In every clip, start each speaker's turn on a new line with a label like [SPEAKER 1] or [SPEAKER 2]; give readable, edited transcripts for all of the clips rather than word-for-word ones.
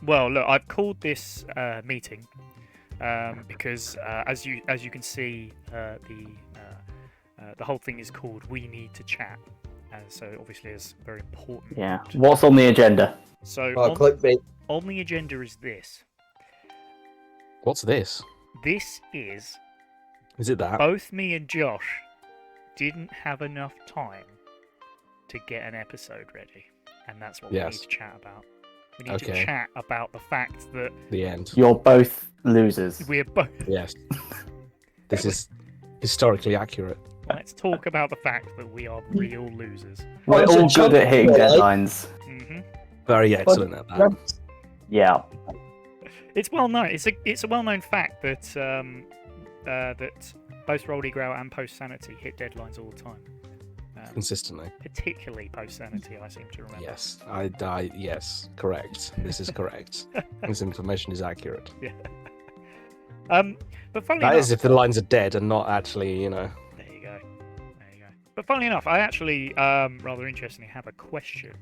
[SPEAKER 1] Well, look, I've called this meeting because, as you can see, the whole thing is called "We Need to Chat," and so obviously it's very important.
[SPEAKER 2] Yeah. What's on the agenda?
[SPEAKER 1] So
[SPEAKER 3] Clickbait.
[SPEAKER 1] on the agenda is this.
[SPEAKER 4] What's this?
[SPEAKER 1] This is
[SPEAKER 4] Is it that?
[SPEAKER 1] both me and Josh didn't have enough time to get an episode ready, and that's what we need to chat about. We need to chat about the fact that
[SPEAKER 4] The end.
[SPEAKER 2] You're both losers.
[SPEAKER 1] we're both.
[SPEAKER 4] Yes. This is historically accurate.
[SPEAKER 1] Let's talk about the fact that we are real losers.
[SPEAKER 2] We're
[SPEAKER 3] Well,
[SPEAKER 2] all
[SPEAKER 3] so
[SPEAKER 2] good at hitting
[SPEAKER 3] John-
[SPEAKER 2] deadlines.
[SPEAKER 1] hmm
[SPEAKER 4] Very excellent at that.
[SPEAKER 2] Yeah.
[SPEAKER 1] It's well known. It's a well known fact that that both Rolly Grail and Post Sanity hit deadlines all the time.
[SPEAKER 4] Consistently.
[SPEAKER 1] Particularly Post Sanity, I seem to remember.
[SPEAKER 4] Yes. Yes. Correct. This is correct. This information is accurate.
[SPEAKER 1] Yeah. But funnily
[SPEAKER 4] That
[SPEAKER 1] enough,
[SPEAKER 4] is if the lines are dead and not actually,
[SPEAKER 1] There you go. But funnily enough, I actually rather interestingly have a question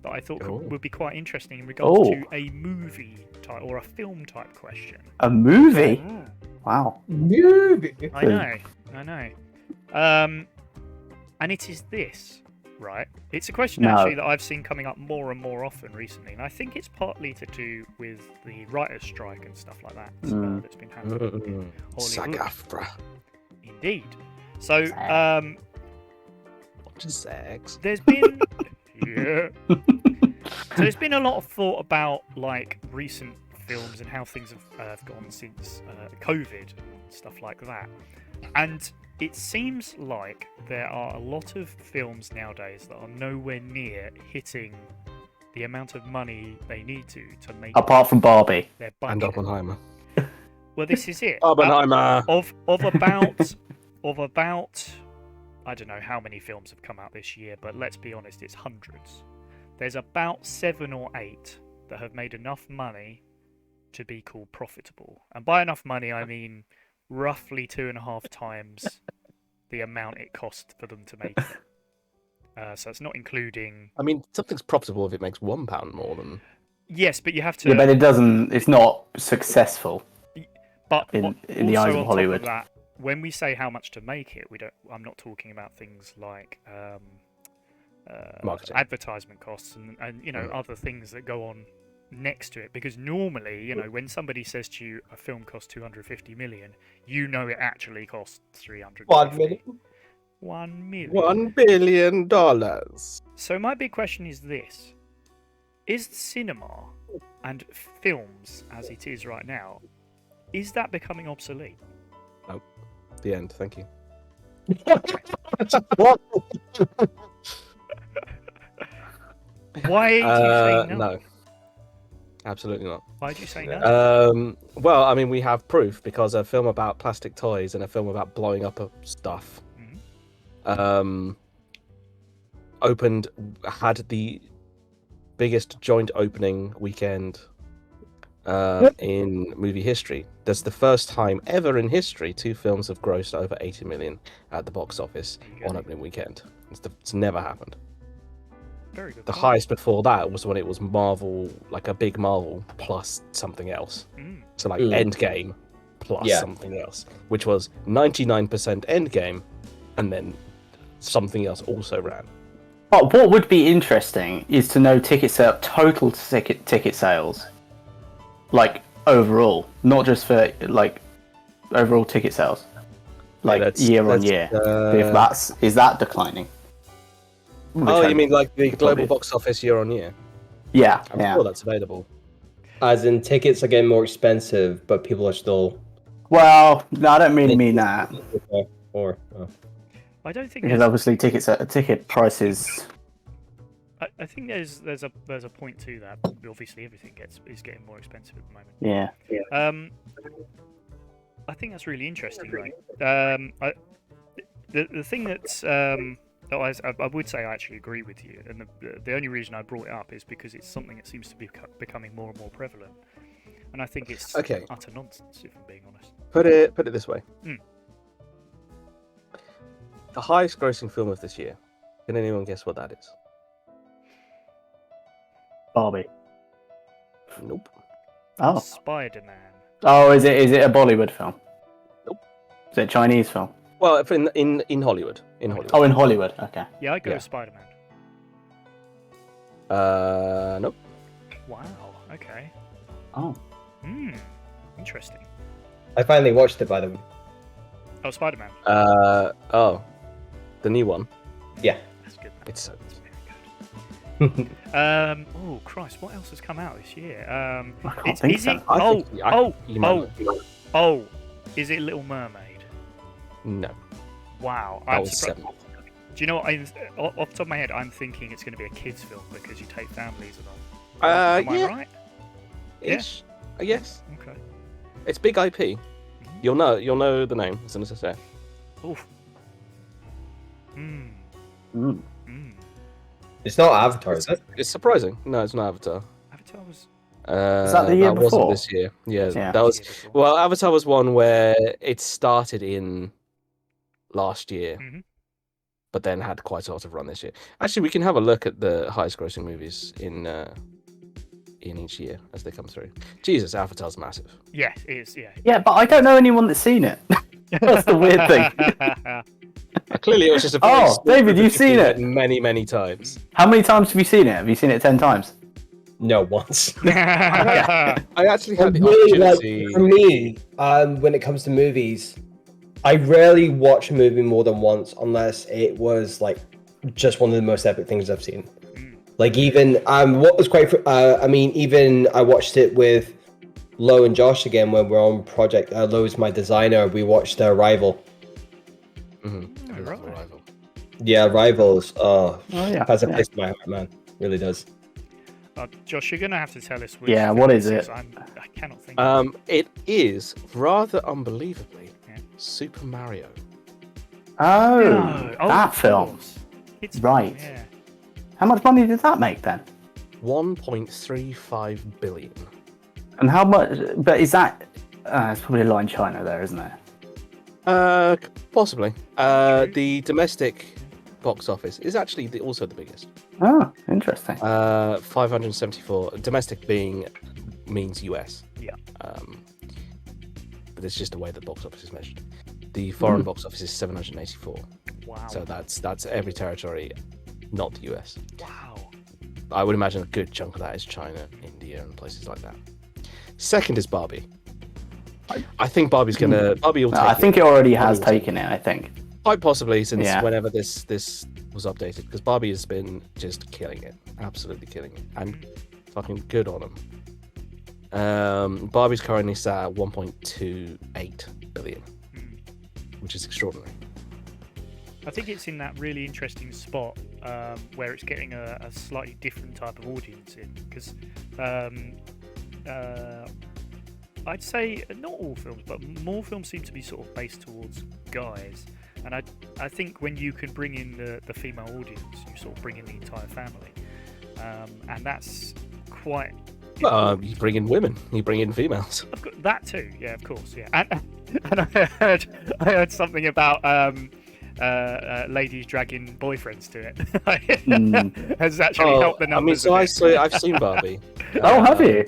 [SPEAKER 1] that I thought would be quite interesting in regards to a movie type or a film type question.
[SPEAKER 2] A movie? Wow.
[SPEAKER 3] Movie.
[SPEAKER 1] I know. And it is this, right? It's a question actually that I've seen coming up more and more often recently, and I think it's partly to do with the writer's strike and stuff like that that's been happening in Hollywood.
[SPEAKER 4] SAG-AFTRA.
[SPEAKER 1] Indeed. So,
[SPEAKER 4] Sex.
[SPEAKER 1] there's been so there's been a lot of thought about like recent films and how things have gone since COVID and stuff like that, and it seems like there are a lot of films nowadays that are nowhere near hitting the amount of money they need to make.
[SPEAKER 2] Apart from Barbie
[SPEAKER 1] their budget.
[SPEAKER 4] And Oppenheimer.
[SPEAKER 1] Well, this is it.
[SPEAKER 4] Oppenheimer.
[SPEAKER 1] Of about I don't know how many films have come out this year, but let's be honest, it's hundreds. There's about 7 or 8 that have made enough money to be called profitable. And by enough money, I mean roughly 2.5 times the amount it cost for them to make it. So it's not including...
[SPEAKER 4] I mean, something's profitable if it makes £1 more than...
[SPEAKER 1] Yes, but you have to...
[SPEAKER 2] Yeah, but it's not successful
[SPEAKER 1] but
[SPEAKER 2] in the eyes of Hollywood.
[SPEAKER 1] Of that, when we say how much to make it, I'm not talking about things like
[SPEAKER 4] marketing,
[SPEAKER 1] advertisement costs, and other things that go on next to it. Because normally, when somebody says to you a film costs 250 million, it actually costs 300.
[SPEAKER 3] 1 million.
[SPEAKER 1] 1 million.
[SPEAKER 4] $1 billion.
[SPEAKER 1] So my big question is this: is cinema and films, as it is right now, is that becoming obsolete?
[SPEAKER 4] No. The end. Thank you.
[SPEAKER 3] What?
[SPEAKER 1] Why do you say no?
[SPEAKER 4] No. Absolutely not.
[SPEAKER 1] Why do you say no?
[SPEAKER 4] Well, I mean, we have proof because a film about plastic toys and a film about blowing up of stuff had the biggest joint opening weekend in movie history. That's the first time ever in history 2 films have grossed over 80 million at the box office on opening weekend. It's never happened.
[SPEAKER 1] Very good.
[SPEAKER 4] The highest before that was when it was Marvel, like a big Marvel plus something else. So like Endgame plus something else, which was 99% Endgame, and then something else also ran.
[SPEAKER 2] But what would be interesting is to know total ticket sales, like overall, not just for like overall ticket sales, like year on year. Is that declining?
[SPEAKER 4] You mean like the global box office year on year?
[SPEAKER 2] Yeah,
[SPEAKER 4] I'm sure that's available.
[SPEAKER 5] As in tickets are getting more expensive, but people are still...
[SPEAKER 2] Well, no, I don't really mean that.
[SPEAKER 1] I don't think
[SPEAKER 2] because obviously ticket prices.
[SPEAKER 1] I think there's a point to that. Obviously, everything is getting more expensive at the moment.
[SPEAKER 2] Yeah.
[SPEAKER 1] I think that's really interesting, right? The thing that's I would say I actually agree with you, and the only reason I brought it up is because it's something that seems to be becoming more and more prevalent, and I think it's utter nonsense, if I'm being honest.
[SPEAKER 4] Put it this way: the highest-grossing film of this year. Can anyone guess what that is?
[SPEAKER 2] Barbie.
[SPEAKER 4] Nope.
[SPEAKER 2] Oh.
[SPEAKER 1] Spider-Man.
[SPEAKER 2] Oh, is it a Bollywood film?
[SPEAKER 4] Nope.
[SPEAKER 2] Is it a Chinese film?
[SPEAKER 4] Well, in Hollywood. In Hollywood.
[SPEAKER 2] Oh, in Hollywood. Okay.
[SPEAKER 1] Yeah, I go
[SPEAKER 4] Yeah.
[SPEAKER 1] with Spider-Man.
[SPEAKER 4] Nope.
[SPEAKER 1] Wow. Okay.
[SPEAKER 2] Oh.
[SPEAKER 1] Interesting.
[SPEAKER 5] I finally watched it, by the way.
[SPEAKER 1] Oh, Spider-Man.
[SPEAKER 4] The new one.
[SPEAKER 5] Yeah.
[SPEAKER 1] That's good.
[SPEAKER 4] It's so
[SPEAKER 1] That's very good. Oh Christ! What else has come out this year?
[SPEAKER 2] I can't think so.
[SPEAKER 1] Is it Little Mermaid?
[SPEAKER 4] No.
[SPEAKER 1] Wow.
[SPEAKER 4] That
[SPEAKER 1] I'm
[SPEAKER 4] was
[SPEAKER 1] surprised.
[SPEAKER 4] 7.
[SPEAKER 1] Do you know what? Off the top of my head, I'm thinking it's going to be a kids' film because you take families along. Am I
[SPEAKER 4] Yeah.
[SPEAKER 1] right?
[SPEAKER 4] Ish. I guess.
[SPEAKER 1] Okay.
[SPEAKER 4] It's big IP. You'll know the name as soon as I say it.
[SPEAKER 1] Oof.
[SPEAKER 5] It's not Avatar, is it?
[SPEAKER 4] It's surprising. No, it's not Avatar.
[SPEAKER 1] Avatar was.
[SPEAKER 2] that the year
[SPEAKER 4] that wasn't
[SPEAKER 2] before?
[SPEAKER 4] this year. Yeah,
[SPEAKER 2] Yeah.
[SPEAKER 4] that was.
[SPEAKER 1] Year before.
[SPEAKER 4] Well, Avatar was one where it started in last year, but then had quite a lot of run this year. Actually, we can have a look at the highest-grossing movies in each year as they come through. Jesus, Avatar's massive.
[SPEAKER 1] Yeah, it is. Yeah.
[SPEAKER 2] Yeah, but I don't know anyone that's seen it. That's the weird thing.
[SPEAKER 4] Clearly, it was just a. very
[SPEAKER 2] Oh,
[SPEAKER 4] small
[SPEAKER 2] David,
[SPEAKER 4] group of
[SPEAKER 2] you've seen
[SPEAKER 4] people
[SPEAKER 2] it.
[SPEAKER 4] many, many times.
[SPEAKER 2] How many times have you seen it? Have you seen it 10 times?
[SPEAKER 5] No, once.
[SPEAKER 4] I actually had the
[SPEAKER 5] Really,
[SPEAKER 4] opportunity.
[SPEAKER 5] for me, when it comes to movies, I rarely watch a movie more than once unless it was like just one of the most epic things I've seen. Like even what was quite, even I watched it with Lo and Josh again when we're on project. Lo is my designer. We watched Arrival.
[SPEAKER 4] I love Arrival.
[SPEAKER 5] Yeah, Rivals.
[SPEAKER 2] yeah.
[SPEAKER 5] Has a place in my heart, man. Really does.
[SPEAKER 1] Josh, you're gonna have to tell us. Which
[SPEAKER 2] Yeah,
[SPEAKER 1] film
[SPEAKER 2] what is
[SPEAKER 1] this
[SPEAKER 2] it?
[SPEAKER 1] I cannot think.
[SPEAKER 4] It is rather unbelievably
[SPEAKER 1] Yeah.
[SPEAKER 4] Super Mario.
[SPEAKER 2] Oh,
[SPEAKER 1] No. Oh,
[SPEAKER 2] that
[SPEAKER 1] of
[SPEAKER 2] film.
[SPEAKER 1] course. Kids'
[SPEAKER 2] Right.
[SPEAKER 1] film, yeah.
[SPEAKER 2] How much money did that make then?
[SPEAKER 4] 1.35 billion.
[SPEAKER 2] And how much? But is that? It's probably a lot in China, there, isn't it?
[SPEAKER 4] Possibly. The domestic box office is actually also the biggest.
[SPEAKER 2] Oh, interesting.
[SPEAKER 4] 574. Domestic means US.
[SPEAKER 1] Yeah.
[SPEAKER 4] But it's just the way the box office is measured. The foreign box office is 784.
[SPEAKER 1] Wow.
[SPEAKER 4] So that's every territory, not the US.
[SPEAKER 1] Wow.
[SPEAKER 4] I would imagine a good chunk of that is China, India, and places like that. Second is Barbie. I think Barbie will take
[SPEAKER 2] I think it already has
[SPEAKER 4] Barbie will
[SPEAKER 2] taken it, I think.
[SPEAKER 4] quite possibly since
[SPEAKER 2] Yeah.
[SPEAKER 4] whenever this was updated, because Barbie has been just killing it, absolutely killing it, and fucking good on them. Barbie's currently sat at 1.28 billion, which is extraordinary.
[SPEAKER 1] I think it's in that really interesting spot where it's getting a slightly different type of audience in, because I'd say not all films, but more films seem to be sort of based towards guys, and I think when you can bring in the female audience, you sort of bring in the entire family, and that's quite.
[SPEAKER 4] You bring in women, you bring in females.
[SPEAKER 1] I've got that too, yeah, of course, yeah, and I heard something about ladies dragging boyfriends to it. Has actually helped the numbers.
[SPEAKER 4] I've seen Barbie.
[SPEAKER 2] Oh, have you?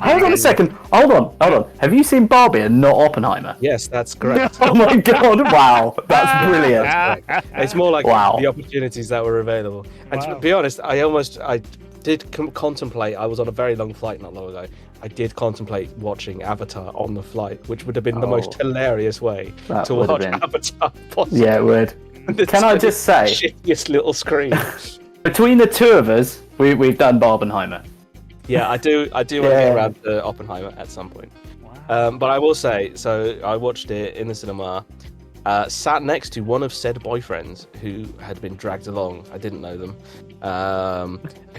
[SPEAKER 2] Hold on a second. Hold on. Have you seen Barbie and not Oppenheimer?
[SPEAKER 4] Yes, that's correct.
[SPEAKER 2] Oh my god! Wow, that's brilliant.
[SPEAKER 4] It's more like
[SPEAKER 2] Wow.
[SPEAKER 4] the opportunities that were available. And to be honest, I did contemplate. I was on a very long flight not long ago. I did contemplate watching Avatar on the flight, which would have been the most hilarious way
[SPEAKER 2] That
[SPEAKER 4] to
[SPEAKER 2] would have
[SPEAKER 4] watch
[SPEAKER 2] been.
[SPEAKER 4] Avatar possible.
[SPEAKER 2] Yeah, it would. Can I just say,
[SPEAKER 4] shittiest little screen?
[SPEAKER 2] between the two of us, we've done Barbenheimer.
[SPEAKER 4] Yeah, I do want to get around to Oppenheimer at some point.
[SPEAKER 1] Wow.
[SPEAKER 4] But I will say, so I watched it in the cinema, sat next to one of said boyfriends who had been dragged along. I didn't know them.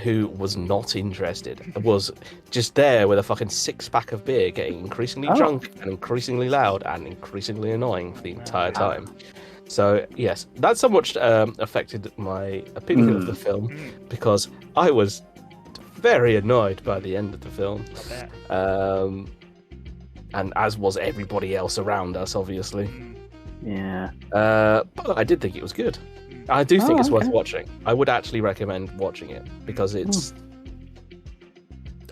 [SPEAKER 4] Who was not interested. Was just there with a fucking 6-pack of beer, getting increasingly drunk and increasingly loud and increasingly annoying for the entire time. So yes, that somewhat affected my opinion of the film, because I was very annoyed by the end of the film, and as was everybody else around us, obviously.
[SPEAKER 2] Yeah.
[SPEAKER 4] But I did think it was good. I do think it's worth watching. I would actually recommend watching it because it's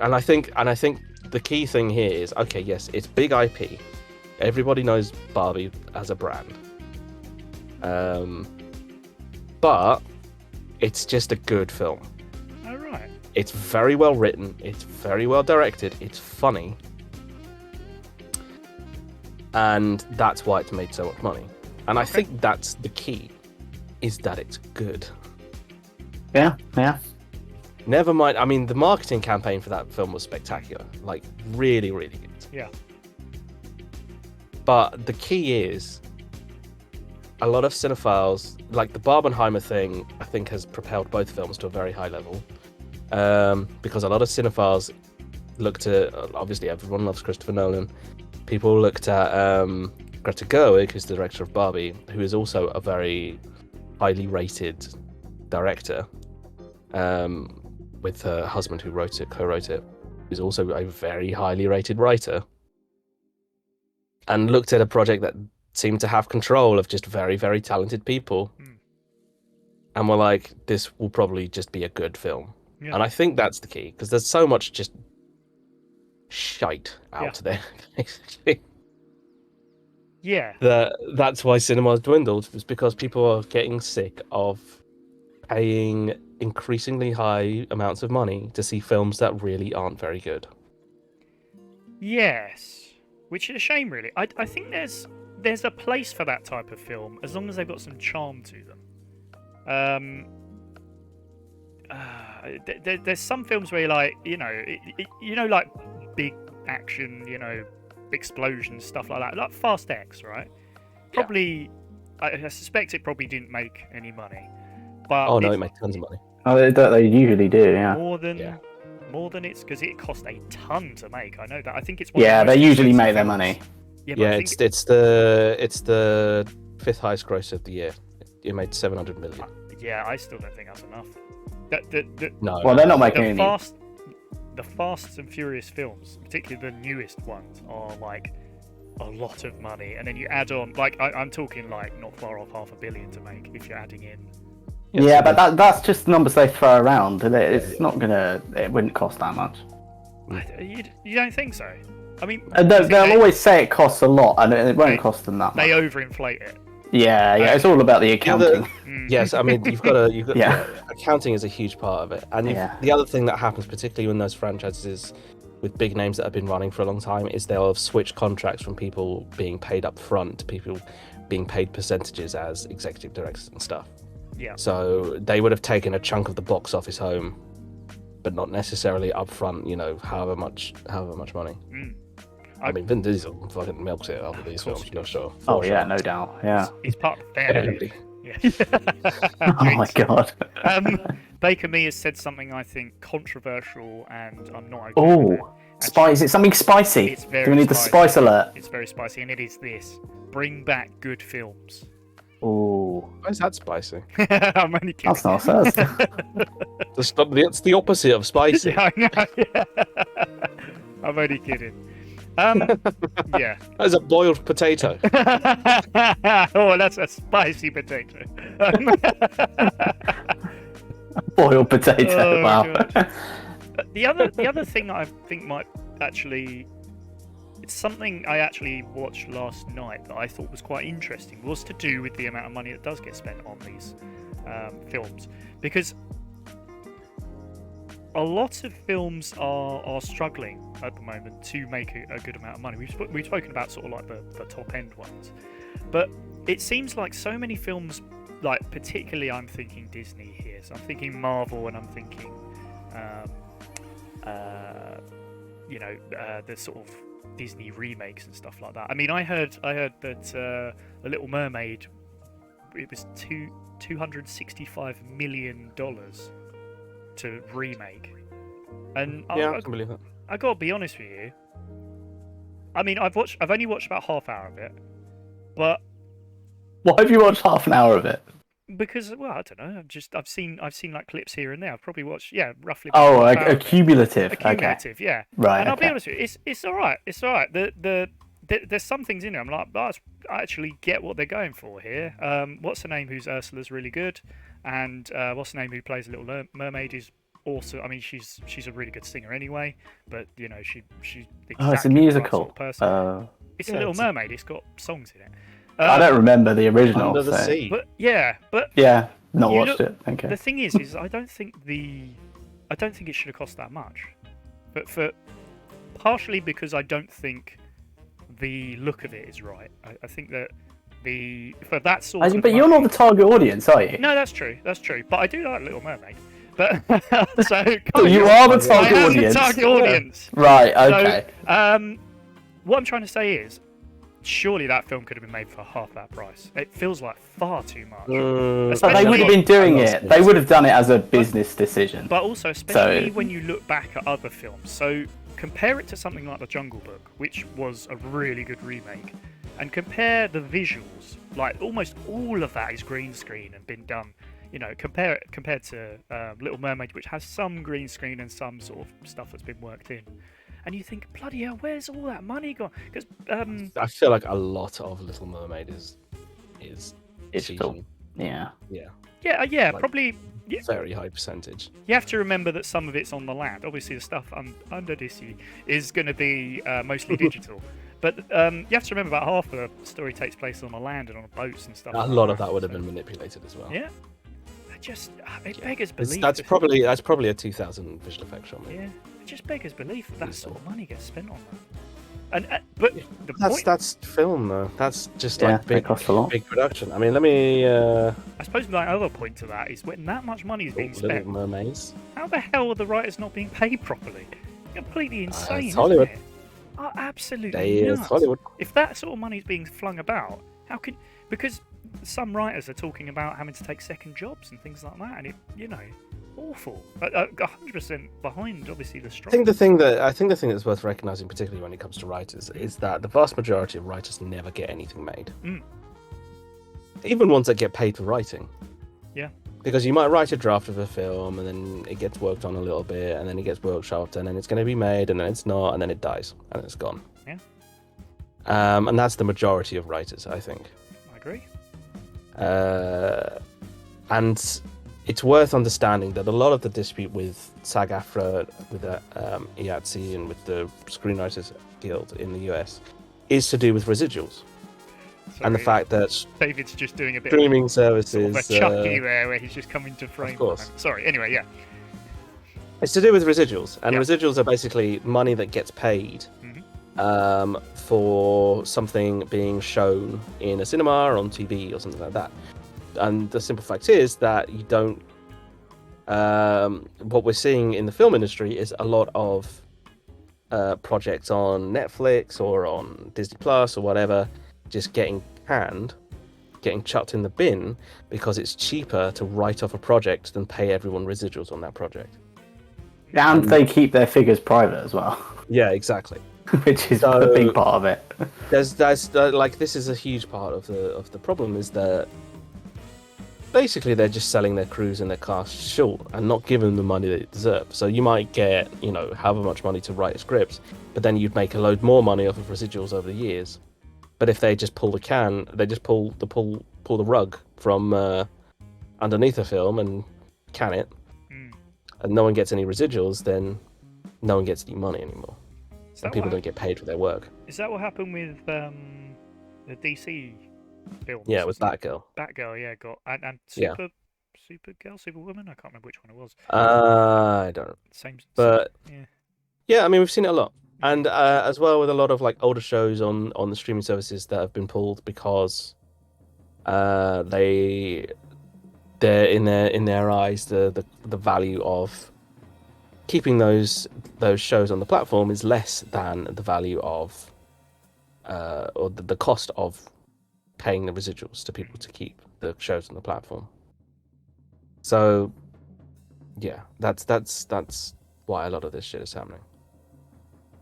[SPEAKER 4] And I think the key thing here is, okay, yes, it's big IP. Everybody knows Barbie as a brand. But it's just a good film.
[SPEAKER 1] Oh, right.
[SPEAKER 4] It's very well written. It's very well directed. It's funny. And that's why it's made so much money. And I think that's the key, is that it's good.
[SPEAKER 2] Yeah.
[SPEAKER 4] Never mind. I mean, the marketing campaign for that film was spectacular. Like, really, really good.
[SPEAKER 1] Yeah.
[SPEAKER 4] But the key is, a lot of cinephiles, like the Barbenheimer thing, I think has propelled both films to a very high level. Because a lot of cinephiles looked at, obviously everyone loves Christopher Nolan. People looked at Greta Gerwig, who's the director of Barbie, who is also a very highly rated director, with her husband who co-wrote it, who's also a very highly rated writer, and looked at a project that seemed to have control of just very, very talented people, and were like, this will probably just be a good film. Yeah. And I think that's the key, because there's so much just shite out there, basically.
[SPEAKER 1] Yeah.
[SPEAKER 4] That's why cinema has dwindled, was because people are getting sick of paying increasingly high amounts of money to see films that really aren't very good.
[SPEAKER 1] Yes. Which is a shame, really. I think there's a place for that type of film, as long as they've got some charm to them. There's some films where you're like, like big action, explosions, stuff like that, like Fast X, right? Probably, I suspect it probably didn't make any money, but
[SPEAKER 4] it made tons of money.
[SPEAKER 2] Oh, they usually do, yeah.
[SPEAKER 1] More than it's, because it cost a ton to make. I know that. I think it's
[SPEAKER 2] they usually make their money.
[SPEAKER 4] Yeah, it's the fifth highest gross of the year. It made 700 million.
[SPEAKER 1] Yeah, I still don't think that's enough.
[SPEAKER 2] No. Well, they're not making any.
[SPEAKER 1] The Fast and Furious films, particularly the newest ones, are like a lot of money, and then you add on, like, I'm talking like not far off $500 million to make if you're adding in.
[SPEAKER 2] Yeah, but that's just numbers they throw around. It's not gonna. It wouldn't cost that much.
[SPEAKER 1] You don't think so? I mean,
[SPEAKER 2] they'll always say it costs a lot, and it won't cost them that much.
[SPEAKER 1] They overinflate it.
[SPEAKER 2] Yeah, it's all about the accounting.
[SPEAKER 4] Yes, I mean you've got accounting is a huge part of it, and the other thing that happens, particularly when those franchises with big names that have been running for a long time, is they'll have switched contracts from people being paid up front to people being paid percentages as executive directors and stuff.
[SPEAKER 1] Yeah.
[SPEAKER 4] So they would have taken a chunk of the box office home, but not necessarily up front. However much money. I mean, Vin Diesel fucking milks it after these films, for sure.
[SPEAKER 2] Oh yeah, no doubt. Yeah.
[SPEAKER 1] He's part of the family. Yeah.
[SPEAKER 2] Oh my god.
[SPEAKER 1] Baker Mee has said something I think controversial, and I'm not.
[SPEAKER 2] Spicy! Is it something spicy?
[SPEAKER 1] It's very.
[SPEAKER 2] Do we need the spice alert?
[SPEAKER 1] It's very spicy, and it is this: bring back good films.
[SPEAKER 2] Oh.
[SPEAKER 4] Why is that spicy?
[SPEAKER 1] I'm only kidding.
[SPEAKER 2] That's not us.
[SPEAKER 4] It's the opposite of spicy.
[SPEAKER 1] Yeah, I know. Yeah. I'm only kidding. Yeah.
[SPEAKER 4] That's a boiled potato.
[SPEAKER 1] Oh, that's a spicy potato.
[SPEAKER 2] Boiled potato.
[SPEAKER 1] Oh,
[SPEAKER 2] wow.
[SPEAKER 1] The other thing I think might actually, it's something I actually watched last night that I thought was quite interesting, was to do with the amount of money that does get spent on these films, because a lot of films are struggling at the moment to make a good amount of money. We've spoken about sort of like the top end ones, but it seems like so many films, like particularly I'm thinking Disney here, so I'm thinking Marvel, and I'm thinking the sort of Disney remakes and stuff like that. I mean, I heard that The Little Mermaid, it was $265 million to remake, and
[SPEAKER 4] I can believe that.
[SPEAKER 1] I gotta be honest with you. I mean, I've only watched about half hour of it, but
[SPEAKER 2] why have you watched half an hour of it?
[SPEAKER 1] Because, well, I don't know. I've seen like clips here and there. I've probably watched roughly.
[SPEAKER 2] A cumulative.
[SPEAKER 1] Cumulative,
[SPEAKER 2] okay.
[SPEAKER 1] Yeah.
[SPEAKER 2] Right.
[SPEAKER 1] And I'll be honest with you, it's all right. It's all right. There's some things in there I'm like, I actually get what they're going for here. What's her name? Who's Ursula's really good, and what's the name who plays Little Mermaid is awesome. I mean, she's a really good singer anyway, but you know, she's exactly
[SPEAKER 2] Oh, it's a
[SPEAKER 1] the right
[SPEAKER 2] musical.
[SPEAKER 1] sort of person. It's a Little Mermaid. It's got songs in it.
[SPEAKER 2] I don't remember the original.
[SPEAKER 4] Under the
[SPEAKER 2] so-
[SPEAKER 4] Sea.
[SPEAKER 1] But yeah,
[SPEAKER 2] not
[SPEAKER 1] you
[SPEAKER 2] watched
[SPEAKER 1] look-
[SPEAKER 2] it. Okay.
[SPEAKER 1] the thing is I don't think it should have cost that much. But for partially because I don't think the look of it is right. I think that for that sort of
[SPEAKER 2] But you're
[SPEAKER 1] money-
[SPEAKER 2] not the target audience, are you?
[SPEAKER 1] No, that's true. That's true. But I do like Little Mermaid. But so
[SPEAKER 2] You are the
[SPEAKER 1] I
[SPEAKER 2] target
[SPEAKER 1] am
[SPEAKER 2] audience.
[SPEAKER 1] the target audience.
[SPEAKER 2] Right. Okay.
[SPEAKER 1] So, what I'm trying to say is, surely that film could have been made for half that price. It feels like far too much.
[SPEAKER 2] But they would have been doing it. They would have done it as a business decision.
[SPEAKER 1] But also, especially when you look back at other films. So compare it to something like The Jungle Book, which was a really good remake, and compare the visuals. Like almost all of that is green screen and been done. You know, compared to Little Mermaid, which has some green screen and some sort of stuff that's been worked in. And you think, bloody hell, where's all that money gone? Because
[SPEAKER 4] I feel like a lot of Little Mermaid is
[SPEAKER 2] Digital.
[SPEAKER 4] CG.
[SPEAKER 2] Yeah.
[SPEAKER 1] yeah,
[SPEAKER 4] Like-
[SPEAKER 1] probably. Yeah,
[SPEAKER 4] Very high percentage.
[SPEAKER 1] you have to remember that some of it's on the land. Obviously, the stuff under the sea is going to be mostly digital. But you have to remember about half of the story takes place on the land and on boats and stuff.
[SPEAKER 4] A
[SPEAKER 1] like
[SPEAKER 4] lot of that would have
[SPEAKER 1] so-
[SPEAKER 4] been manipulated as well.
[SPEAKER 1] Yeah. It beggars belief.
[SPEAKER 4] That's probably a 2000 visual effects shot.
[SPEAKER 1] Yeah, it just beggars belief that
[SPEAKER 4] Yes.
[SPEAKER 1] sort of money gets spent on that. And but the point,
[SPEAKER 4] That's film though. That's just
[SPEAKER 2] Yeah,
[SPEAKER 4] like
[SPEAKER 2] they cost a lot.
[SPEAKER 4] big production. I mean, let me.
[SPEAKER 1] I suppose my other point to that is when that much money is being
[SPEAKER 4] Little
[SPEAKER 1] spent,
[SPEAKER 4] Mermaids.
[SPEAKER 1] how the hell are the writers not being paid properly? Completely insane,
[SPEAKER 4] it's Hollywood.
[SPEAKER 1] isn't it? Oh, absolutely
[SPEAKER 4] They is
[SPEAKER 1] nuts.
[SPEAKER 4] Hollywood.
[SPEAKER 1] If that sort of money is being flung about, how can? Because some writers are talking about having to take second jobs and things like that, and awful. 100% behind, obviously, the strike.
[SPEAKER 4] I think the thing that's worth recognizing, particularly when it comes to writers, is that the vast majority of writers never get anything made. Even ones that get paid for writing.
[SPEAKER 1] Yeah.
[SPEAKER 4] Because you might write a draft of a film, and then it gets worked on a little bit, and then it gets workshopped, and then it's going to be made, and then it's not, and then it dies, and it's gone.
[SPEAKER 1] Yeah.
[SPEAKER 4] And that's the majority of writers, I think.
[SPEAKER 1] I agree.
[SPEAKER 4] And it's worth understanding that a lot of the dispute with SAG-AFTRA, with the IATSE, and with the Screenwriters Guild in the US is to do with residuals. And the
[SPEAKER 1] Sorry,
[SPEAKER 4] fact that
[SPEAKER 1] David's just doing a bit
[SPEAKER 4] streaming
[SPEAKER 1] of sort
[SPEAKER 4] services...
[SPEAKER 1] of a chucky there where he's just coming to frame.
[SPEAKER 4] Of course.
[SPEAKER 1] Sorry, anyway, yeah.
[SPEAKER 4] It's to do with residuals, and
[SPEAKER 1] Yeah.
[SPEAKER 4] residuals are basically money that gets paid for something being shown in a cinema or on TV or something like that. And the simple fact is that you don't. What we're seeing in the film industry is a lot of projects on Netflix or on Disney Plus or whatever, just getting canned, getting chucked in the bin because it's cheaper to write off a project than pay everyone residuals on that project.
[SPEAKER 2] And they keep their figures private as well,
[SPEAKER 4] Yeah, exactly.
[SPEAKER 2] which is a big part of it.
[SPEAKER 4] There's like this is a huge part of the problem is that basically they're just selling their crews and their cast short and not giving them the money they deserve. So you might get, however much money to write a script, but then you'd make a load more money off of residuals over the years. But if they just pull they just pull the rug from underneath a film and can it, and no one gets any residuals, then no one gets any money anymore. And people don't get paid for their work.
[SPEAKER 1] Is that what happened with the DC films?
[SPEAKER 4] Yeah, with Batgirl.
[SPEAKER 1] Batgirl, yeah, got and
[SPEAKER 4] Yeah.
[SPEAKER 1] Supergirl, Superwoman. I can't remember which one it was.
[SPEAKER 4] I don't know.
[SPEAKER 1] Same,
[SPEAKER 4] But
[SPEAKER 1] yeah.
[SPEAKER 4] yeah, I mean we've seen it a lot, and as well with a lot of like older shows on the streaming services that have been pulled because they're in their eyes the value of keeping those shows on the platform is less than the value of or the cost of paying the residuals to people to keep the shows on the platform. So yeah, that's why a lot of this shit is happening.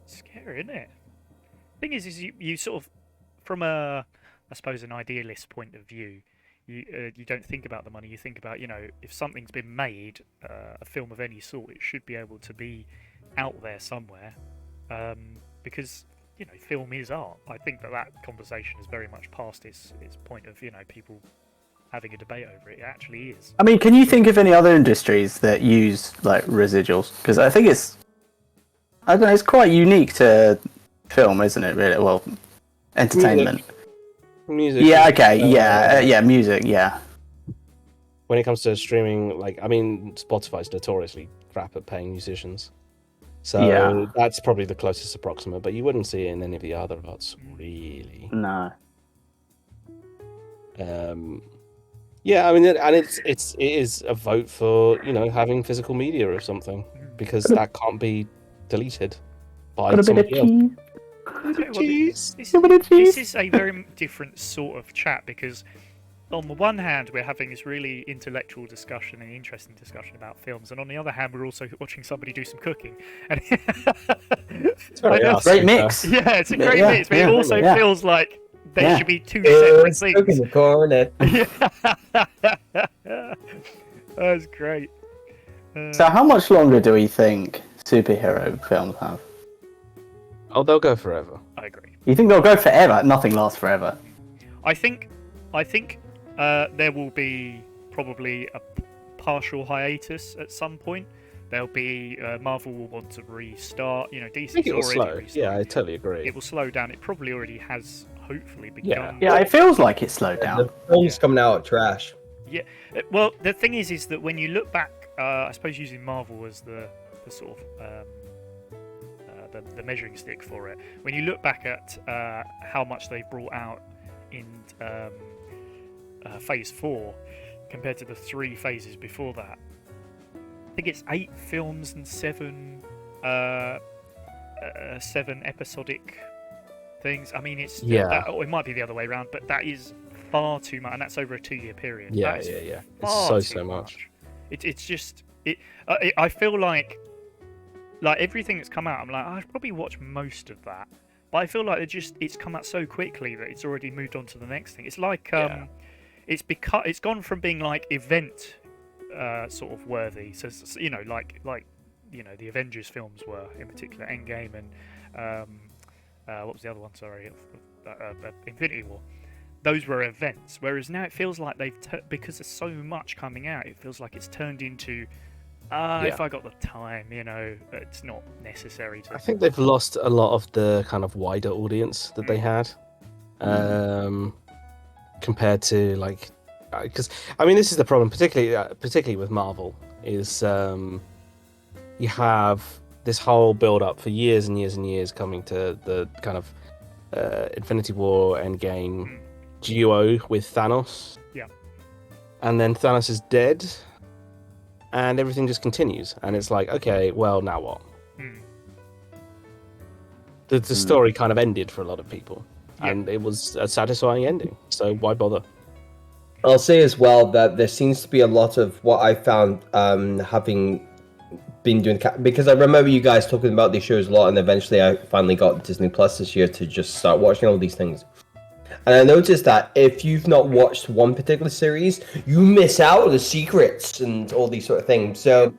[SPEAKER 1] Scary, isn't it? Thing is you sort of, from I suppose, an idealist point of view, you don't think about the money. You think about, if something's been made, a film of any sort, it should be able to be out there somewhere, because film is art. I think that conversation is very much past its point of people having a debate over it. It actually is.
[SPEAKER 2] I mean, can you think of any other industries that use like residuals? Because I think I don't know, it's quite unique to film, isn't it? Really, well, entertainment.
[SPEAKER 4] Music.
[SPEAKER 2] Yeah. Okay. Yeah. Music. Yeah.
[SPEAKER 4] When it comes to streaming, like, I mean, Spotify's notoriously crap at paying musicians. So that's probably the closest approximate, but you wouldn't see it in any of the other arts, really.
[SPEAKER 2] No.
[SPEAKER 4] Yeah, I mean, and it is a vote for, you know, having physical media or something, because that can't be deleted by
[SPEAKER 2] Got a bit of
[SPEAKER 4] somebody else.
[SPEAKER 2] cheese.
[SPEAKER 1] This is a very different sort of chat, because on the one hand we're having this really intellectual discussion and interesting discussion about films, and on the other hand we're also watching somebody do some cooking. And
[SPEAKER 4] It's very us,
[SPEAKER 2] Great mix.
[SPEAKER 1] yeah, it's a great
[SPEAKER 2] Yeah,
[SPEAKER 1] mix, but
[SPEAKER 2] yeah,
[SPEAKER 1] it also
[SPEAKER 2] yeah.
[SPEAKER 1] feels like there
[SPEAKER 2] Yeah.
[SPEAKER 1] should be two separate
[SPEAKER 5] Stuck in
[SPEAKER 1] things.
[SPEAKER 5] the corner.
[SPEAKER 1] That's great.
[SPEAKER 2] So, how much longer do we think superhero films have?
[SPEAKER 4] Oh, they'll go forever.
[SPEAKER 1] I agree.
[SPEAKER 2] You think they'll go forever? Nothing lasts forever.
[SPEAKER 1] I think there will be probably a partial hiatus at some point. There'll be Marvel will want to restart. You know,
[SPEAKER 4] I think
[SPEAKER 1] DC's
[SPEAKER 4] it will
[SPEAKER 1] already
[SPEAKER 4] slow.
[SPEAKER 1] restarted.
[SPEAKER 4] Yeah, I totally agree.
[SPEAKER 1] It will slow down. It probably already has, hopefully, begun.
[SPEAKER 2] Yeah, it feels like it's slowed down.
[SPEAKER 5] The film's coming out trash.
[SPEAKER 1] Yeah. Well, the thing is that when you look back, I suppose using Marvel as the sort of the measuring stick for it. When you look back at how much they've brought out in Phase 4 compared to the 3 phases before that, I think it's 8 films and 7 episodic things. I mean, it's or it might be the other way around, but that is far too much, and that's over a 2-year period.
[SPEAKER 4] Yeah.
[SPEAKER 1] That is
[SPEAKER 4] It's
[SPEAKER 1] far
[SPEAKER 4] so
[SPEAKER 1] too
[SPEAKER 4] much.
[SPEAKER 1] It's just I feel like everything that's come out, I'm like, I should probably watch most of that, but I feel like it's come out so quickly that it's already moved on to the next thing. It's like it's gone from being like event sort of worthy, so you know, like you know, the Avengers films were, in particular Endgame and what was the other one? Sorry, Infinity War. Those were events, whereas now it feels like because there's so much coming out, it feels like it's turned into if I got the time, you know, it's not necessary to.
[SPEAKER 4] I think they've lost a lot of the kind of wider audience that they had, compared to like, because I mean, this is the problem, particularly with Marvel, is you have this whole build up for years and years and years coming to the kind of Infinity War Endgame duo with Thanos.
[SPEAKER 1] Yeah.
[SPEAKER 4] And then Thanos is dead, and everything just continues, and it's like, okay, well, now what? The story kind of ended for a lot of people, and it was a satisfying ending, so why bother?
[SPEAKER 5] I'll say as well that there seems to be a lot of what I found having been doing, because I remember you guys talking about these shows a lot, and eventually I finally got Disney Plus this year to just start watching all these things. And I noticed that if you've not watched one particular series, you miss out on the secrets and all these sort of things. So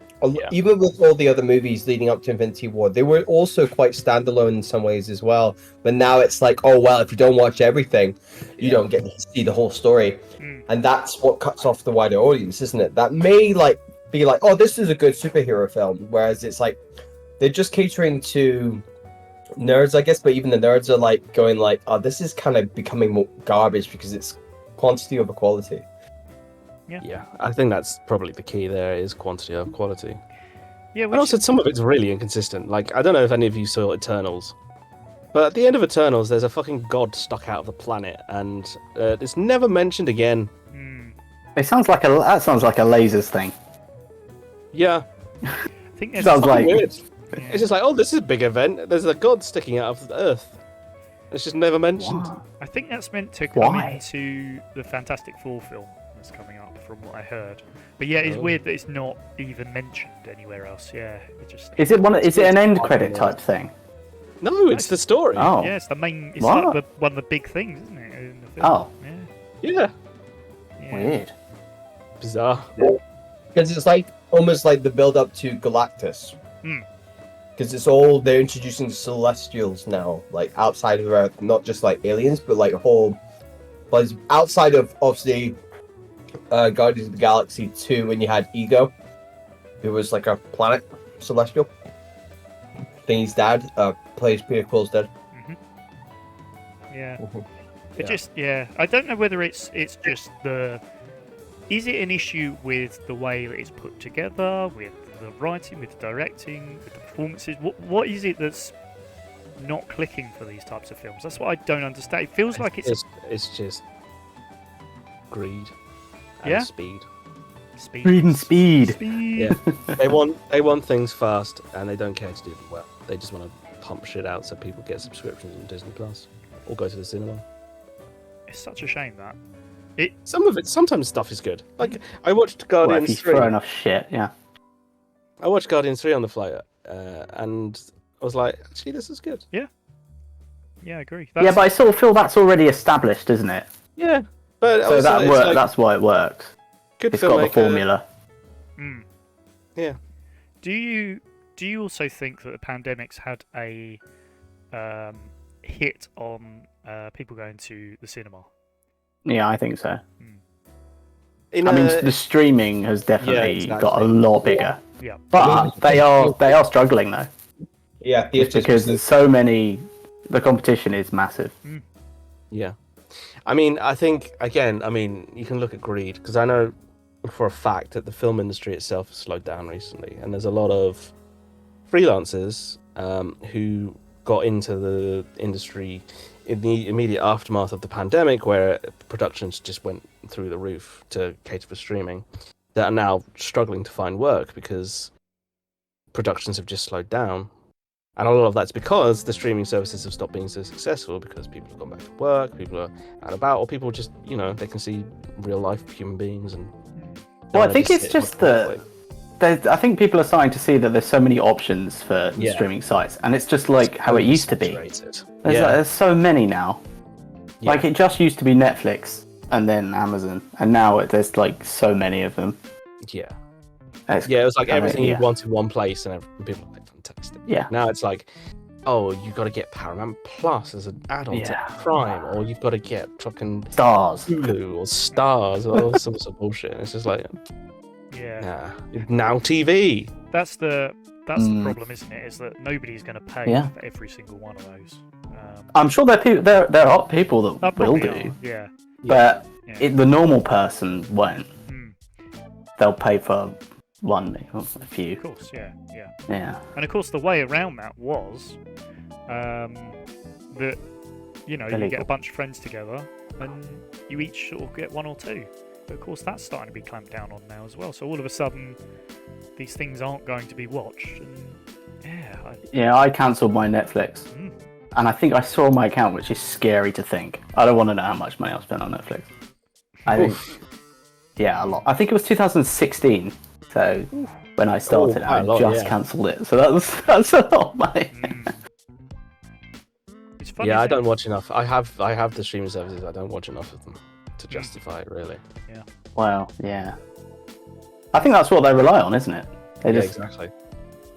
[SPEAKER 5] even with all the other movies leading up to Infinity War, they were also quite standalone in some ways as well. But now it's like, oh, well, if you don't watch everything, you don't get to see the whole story. And that's what cuts off the wider audience, isn't it? That may like be like, oh, this is a good superhero film. Whereas it's like, they're just catering to nerds, I guess, but even the nerds are like going like, oh, this is kind of becoming more garbage because it's quantity over quality.
[SPEAKER 4] Yeah, I think that's probably the key there, is quantity over quality.
[SPEAKER 1] Yeah,
[SPEAKER 4] and also some of it's really inconsistent. Like, I don't know if any of you saw Eternals, but at the end of Eternals, there's a fucking god stuck out of the planet, and it's never mentioned again.
[SPEAKER 2] It sounds like that sounds like a lasers thing.
[SPEAKER 4] Yeah,
[SPEAKER 1] I think there's
[SPEAKER 2] Sounds like
[SPEAKER 4] weird. It's just like, oh, this is a big event. There's a god sticking out of the earth. It's just never mentioned.
[SPEAKER 2] Wow.
[SPEAKER 1] I think that's meant to come
[SPEAKER 2] Why?
[SPEAKER 1] into the Fantastic Four film that's coming up, from what I heard. But yeah, it's weird that it's not even mentioned anywhere else. Yeah, it just.
[SPEAKER 2] Is it an end credit type thing?
[SPEAKER 4] No, it's the story.
[SPEAKER 2] Oh.
[SPEAKER 1] Yeah, it's the main. It's
[SPEAKER 2] What?
[SPEAKER 1] like one of the big things, isn't it? In the film.
[SPEAKER 2] Oh.
[SPEAKER 4] Yeah.
[SPEAKER 1] Yeah.
[SPEAKER 2] Weird.
[SPEAKER 4] Bizarre.
[SPEAKER 5] Because it's like almost like the build up to Galactus. Because they're introducing Celestials now, like outside of Earth, not just like aliens, but like whole, but outside of obviously Guardians of the Galaxy 2 when you had Ego, who was like a planet celestial. Thingy's dad plays Peter Quill's dad.
[SPEAKER 1] Yeah.
[SPEAKER 5] Mhm.
[SPEAKER 1] It
[SPEAKER 5] Yeah.
[SPEAKER 1] just, I don't know whether it's just the. Is it an issue with the way that it's put together, with the writing, with the directing, with the performances? What is it that's not clicking for these types of films? That's what I don't understand. It feels like it's
[SPEAKER 4] just greed and
[SPEAKER 1] Yeah?
[SPEAKER 4] speed.
[SPEAKER 1] speed.
[SPEAKER 2] Greed and speed.
[SPEAKER 1] Speed.
[SPEAKER 4] Yeah. They want things fast, and they don't care to do them well. They just want to pump shit out so people get subscriptions on Disney Plus or go to the cinema.
[SPEAKER 1] It's such a shame that.
[SPEAKER 4] Sometimes stuff is good. Like I watched
[SPEAKER 2] Well, if
[SPEAKER 4] Guardians
[SPEAKER 2] you
[SPEAKER 4] 3.
[SPEAKER 2] throw enough shit, yeah.
[SPEAKER 4] I watched Guardians 3 on the flight, and I was like, actually, this is good.
[SPEAKER 1] Yeah, I agree.
[SPEAKER 2] Yeah, but I sort of feel that's already established, isn't it?
[SPEAKER 4] Yeah, but
[SPEAKER 2] So
[SPEAKER 4] also, it's like
[SPEAKER 2] that's why it works.
[SPEAKER 4] good
[SPEAKER 2] It's got the
[SPEAKER 4] filmmaker.
[SPEAKER 2] formula.
[SPEAKER 1] Mm.
[SPEAKER 4] Yeah.
[SPEAKER 1] Do you also think that the pandemic's had a hit on people going to the cinema?
[SPEAKER 2] Yeah, I think so.
[SPEAKER 4] In
[SPEAKER 2] I mean,
[SPEAKER 4] a-
[SPEAKER 2] the streaming has definitely
[SPEAKER 4] exactly.
[SPEAKER 2] got a lot bigger.
[SPEAKER 1] Yeah.
[SPEAKER 2] But they are struggling though.
[SPEAKER 5] Yeah,
[SPEAKER 2] Just because there's so many. The competition is massive.
[SPEAKER 4] Yeah. I mean, I think, again, you can look at greed, because I know for a fact that the film industry itself has slowed down recently, and there's a lot of freelancers who got into the industry in the immediate aftermath of the pandemic, where productions just went through the roof to cater for streaming, that are now struggling to find work because productions have just slowed down. And a lot of that's because the streaming services have stopped being so successful, because people have gone back to work, people are out and about, or people just, they can see real life human beings. And
[SPEAKER 2] Well, I think it's just that. I think people are starting to see that there's so many options for
[SPEAKER 4] Yeah.
[SPEAKER 2] streaming sites, and it's just like how it used to be. There's so many now.
[SPEAKER 4] Yeah.
[SPEAKER 2] Like it just used to be Netflix and then Amazon, and now there's like so many of them.
[SPEAKER 4] Yeah.
[SPEAKER 2] It's
[SPEAKER 4] Yeah, it was like everything
[SPEAKER 2] yeah.
[SPEAKER 4] you want in one place, and people were like, fantastic.
[SPEAKER 2] Yeah.
[SPEAKER 4] Now it's like, oh, you've got to get Paramount Plus as an add-on
[SPEAKER 2] Yeah.
[SPEAKER 4] to Prime, or you've got to get fucking
[SPEAKER 2] Stars.
[SPEAKER 4] Hulu or Stars or all sorts of bullshit. And it's just like,
[SPEAKER 1] Yeah.
[SPEAKER 4] Now TV.
[SPEAKER 1] That's the problem, isn't it? Is that nobody's going to pay
[SPEAKER 2] Yeah.
[SPEAKER 1] for every single one of those.
[SPEAKER 2] I'm sure there are people that will
[SPEAKER 1] probably
[SPEAKER 2] do,
[SPEAKER 1] are, Yeah.
[SPEAKER 2] but
[SPEAKER 1] Yeah.
[SPEAKER 2] the normal person won't.
[SPEAKER 1] Mm.
[SPEAKER 2] They'll pay for one, a few.
[SPEAKER 1] Of course. Yeah.
[SPEAKER 2] Yeah.
[SPEAKER 1] And of course, the way around that was that you get
[SPEAKER 2] Illegal.
[SPEAKER 1] a bunch of friends together and you each sort of get one or two. But of course, that's starting to be clamped down on now as well. So all of a sudden, these things aren't going to be watched. And
[SPEAKER 2] Yeah, I cancelled my Netflix. And I think I saw my account, which is scary to think. I don't want to know how much money I've spent on Netflix. I think, a lot. I think it was 2016. So when I started,
[SPEAKER 4] quite a
[SPEAKER 2] I
[SPEAKER 4] lot,
[SPEAKER 2] just
[SPEAKER 4] yeah.
[SPEAKER 2] cancelled it. So that's a lot of money.
[SPEAKER 1] It's funny.
[SPEAKER 4] Yeah, I
[SPEAKER 1] thing-
[SPEAKER 4] don't watch enough. I have the streaming services. I don't watch enough of them to justify it, really.
[SPEAKER 2] Well, yeah. I think that's what they rely on, isn't it? They
[SPEAKER 4] Yeah,
[SPEAKER 2] just,
[SPEAKER 4] exactly.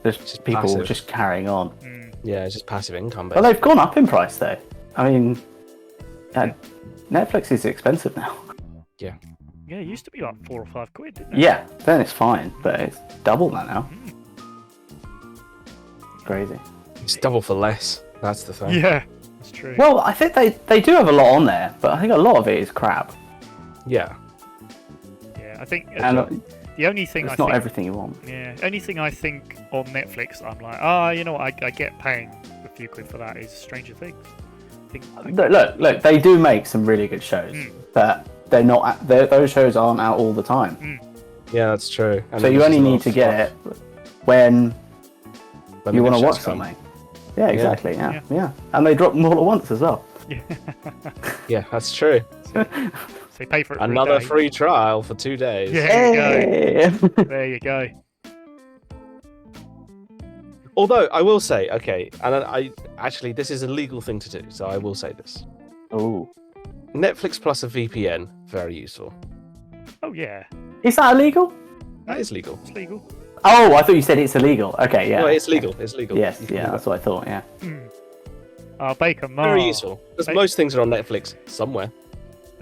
[SPEAKER 2] there's
[SPEAKER 4] Just
[SPEAKER 2] people
[SPEAKER 4] passive.
[SPEAKER 2] just carrying on.
[SPEAKER 1] Mm.
[SPEAKER 4] Yeah, it's just passive income.
[SPEAKER 2] But they've gone up in price, though. I mean, Netflix is expensive now.
[SPEAKER 1] Yeah, it used to be like £4 or £5, didn't it?
[SPEAKER 2] Yeah, then it's fine, but it's double that now. Crazy.
[SPEAKER 4] It's double for less. That's the thing.
[SPEAKER 1] Yeah, that's true.
[SPEAKER 2] Well, I think they do have a lot on there, but I think a lot of it is crap.
[SPEAKER 4] Yeah.
[SPEAKER 1] Yeah, I think
[SPEAKER 2] And
[SPEAKER 1] the only thing
[SPEAKER 2] it's
[SPEAKER 1] I
[SPEAKER 2] not
[SPEAKER 1] think,
[SPEAKER 2] everything you want.
[SPEAKER 1] yeah, only thing I think on Netflix, I'm like, you know what, I get paying a few quid for that is Stranger Things. I think
[SPEAKER 2] Look, they do make some really good shows, but they're not. Those shows aren't out all the time.
[SPEAKER 4] Yeah, that's true. And
[SPEAKER 2] So you
[SPEAKER 4] there's
[SPEAKER 2] only
[SPEAKER 4] a lot
[SPEAKER 2] need
[SPEAKER 4] of
[SPEAKER 2] to get
[SPEAKER 4] stuff
[SPEAKER 2] it when
[SPEAKER 4] when
[SPEAKER 2] you
[SPEAKER 4] the
[SPEAKER 2] want to
[SPEAKER 4] new
[SPEAKER 2] watch
[SPEAKER 4] shows come.
[SPEAKER 2] something. Yeah, exactly. Yeah. And they drop them all at once as well.
[SPEAKER 4] Yeah, that's true.
[SPEAKER 1] So you pay for it for
[SPEAKER 4] Another
[SPEAKER 1] a day.
[SPEAKER 4] free trial for 2 days.
[SPEAKER 1] Yeah, there you go.
[SPEAKER 2] Hey!
[SPEAKER 1] There you go.
[SPEAKER 4] Although I will say, okay, and I actually this is a legal thing to do, so I will say this:
[SPEAKER 2] Oh,
[SPEAKER 4] Netflix plus a VPN, very useful.
[SPEAKER 1] Oh yeah,
[SPEAKER 2] is that illegal?
[SPEAKER 4] That is legal.
[SPEAKER 1] it's legal.
[SPEAKER 2] Oh, I thought you said it's illegal. Okay, yeah.
[SPEAKER 4] No, it's legal. It's legal.
[SPEAKER 2] Yes,
[SPEAKER 4] You can
[SPEAKER 2] yeah,
[SPEAKER 4] do
[SPEAKER 2] that's
[SPEAKER 4] that.
[SPEAKER 2] what I thought. Yeah.
[SPEAKER 1] Bacon Mar.
[SPEAKER 4] Very useful because
[SPEAKER 1] Ba-
[SPEAKER 4] most things are on Netflix somewhere.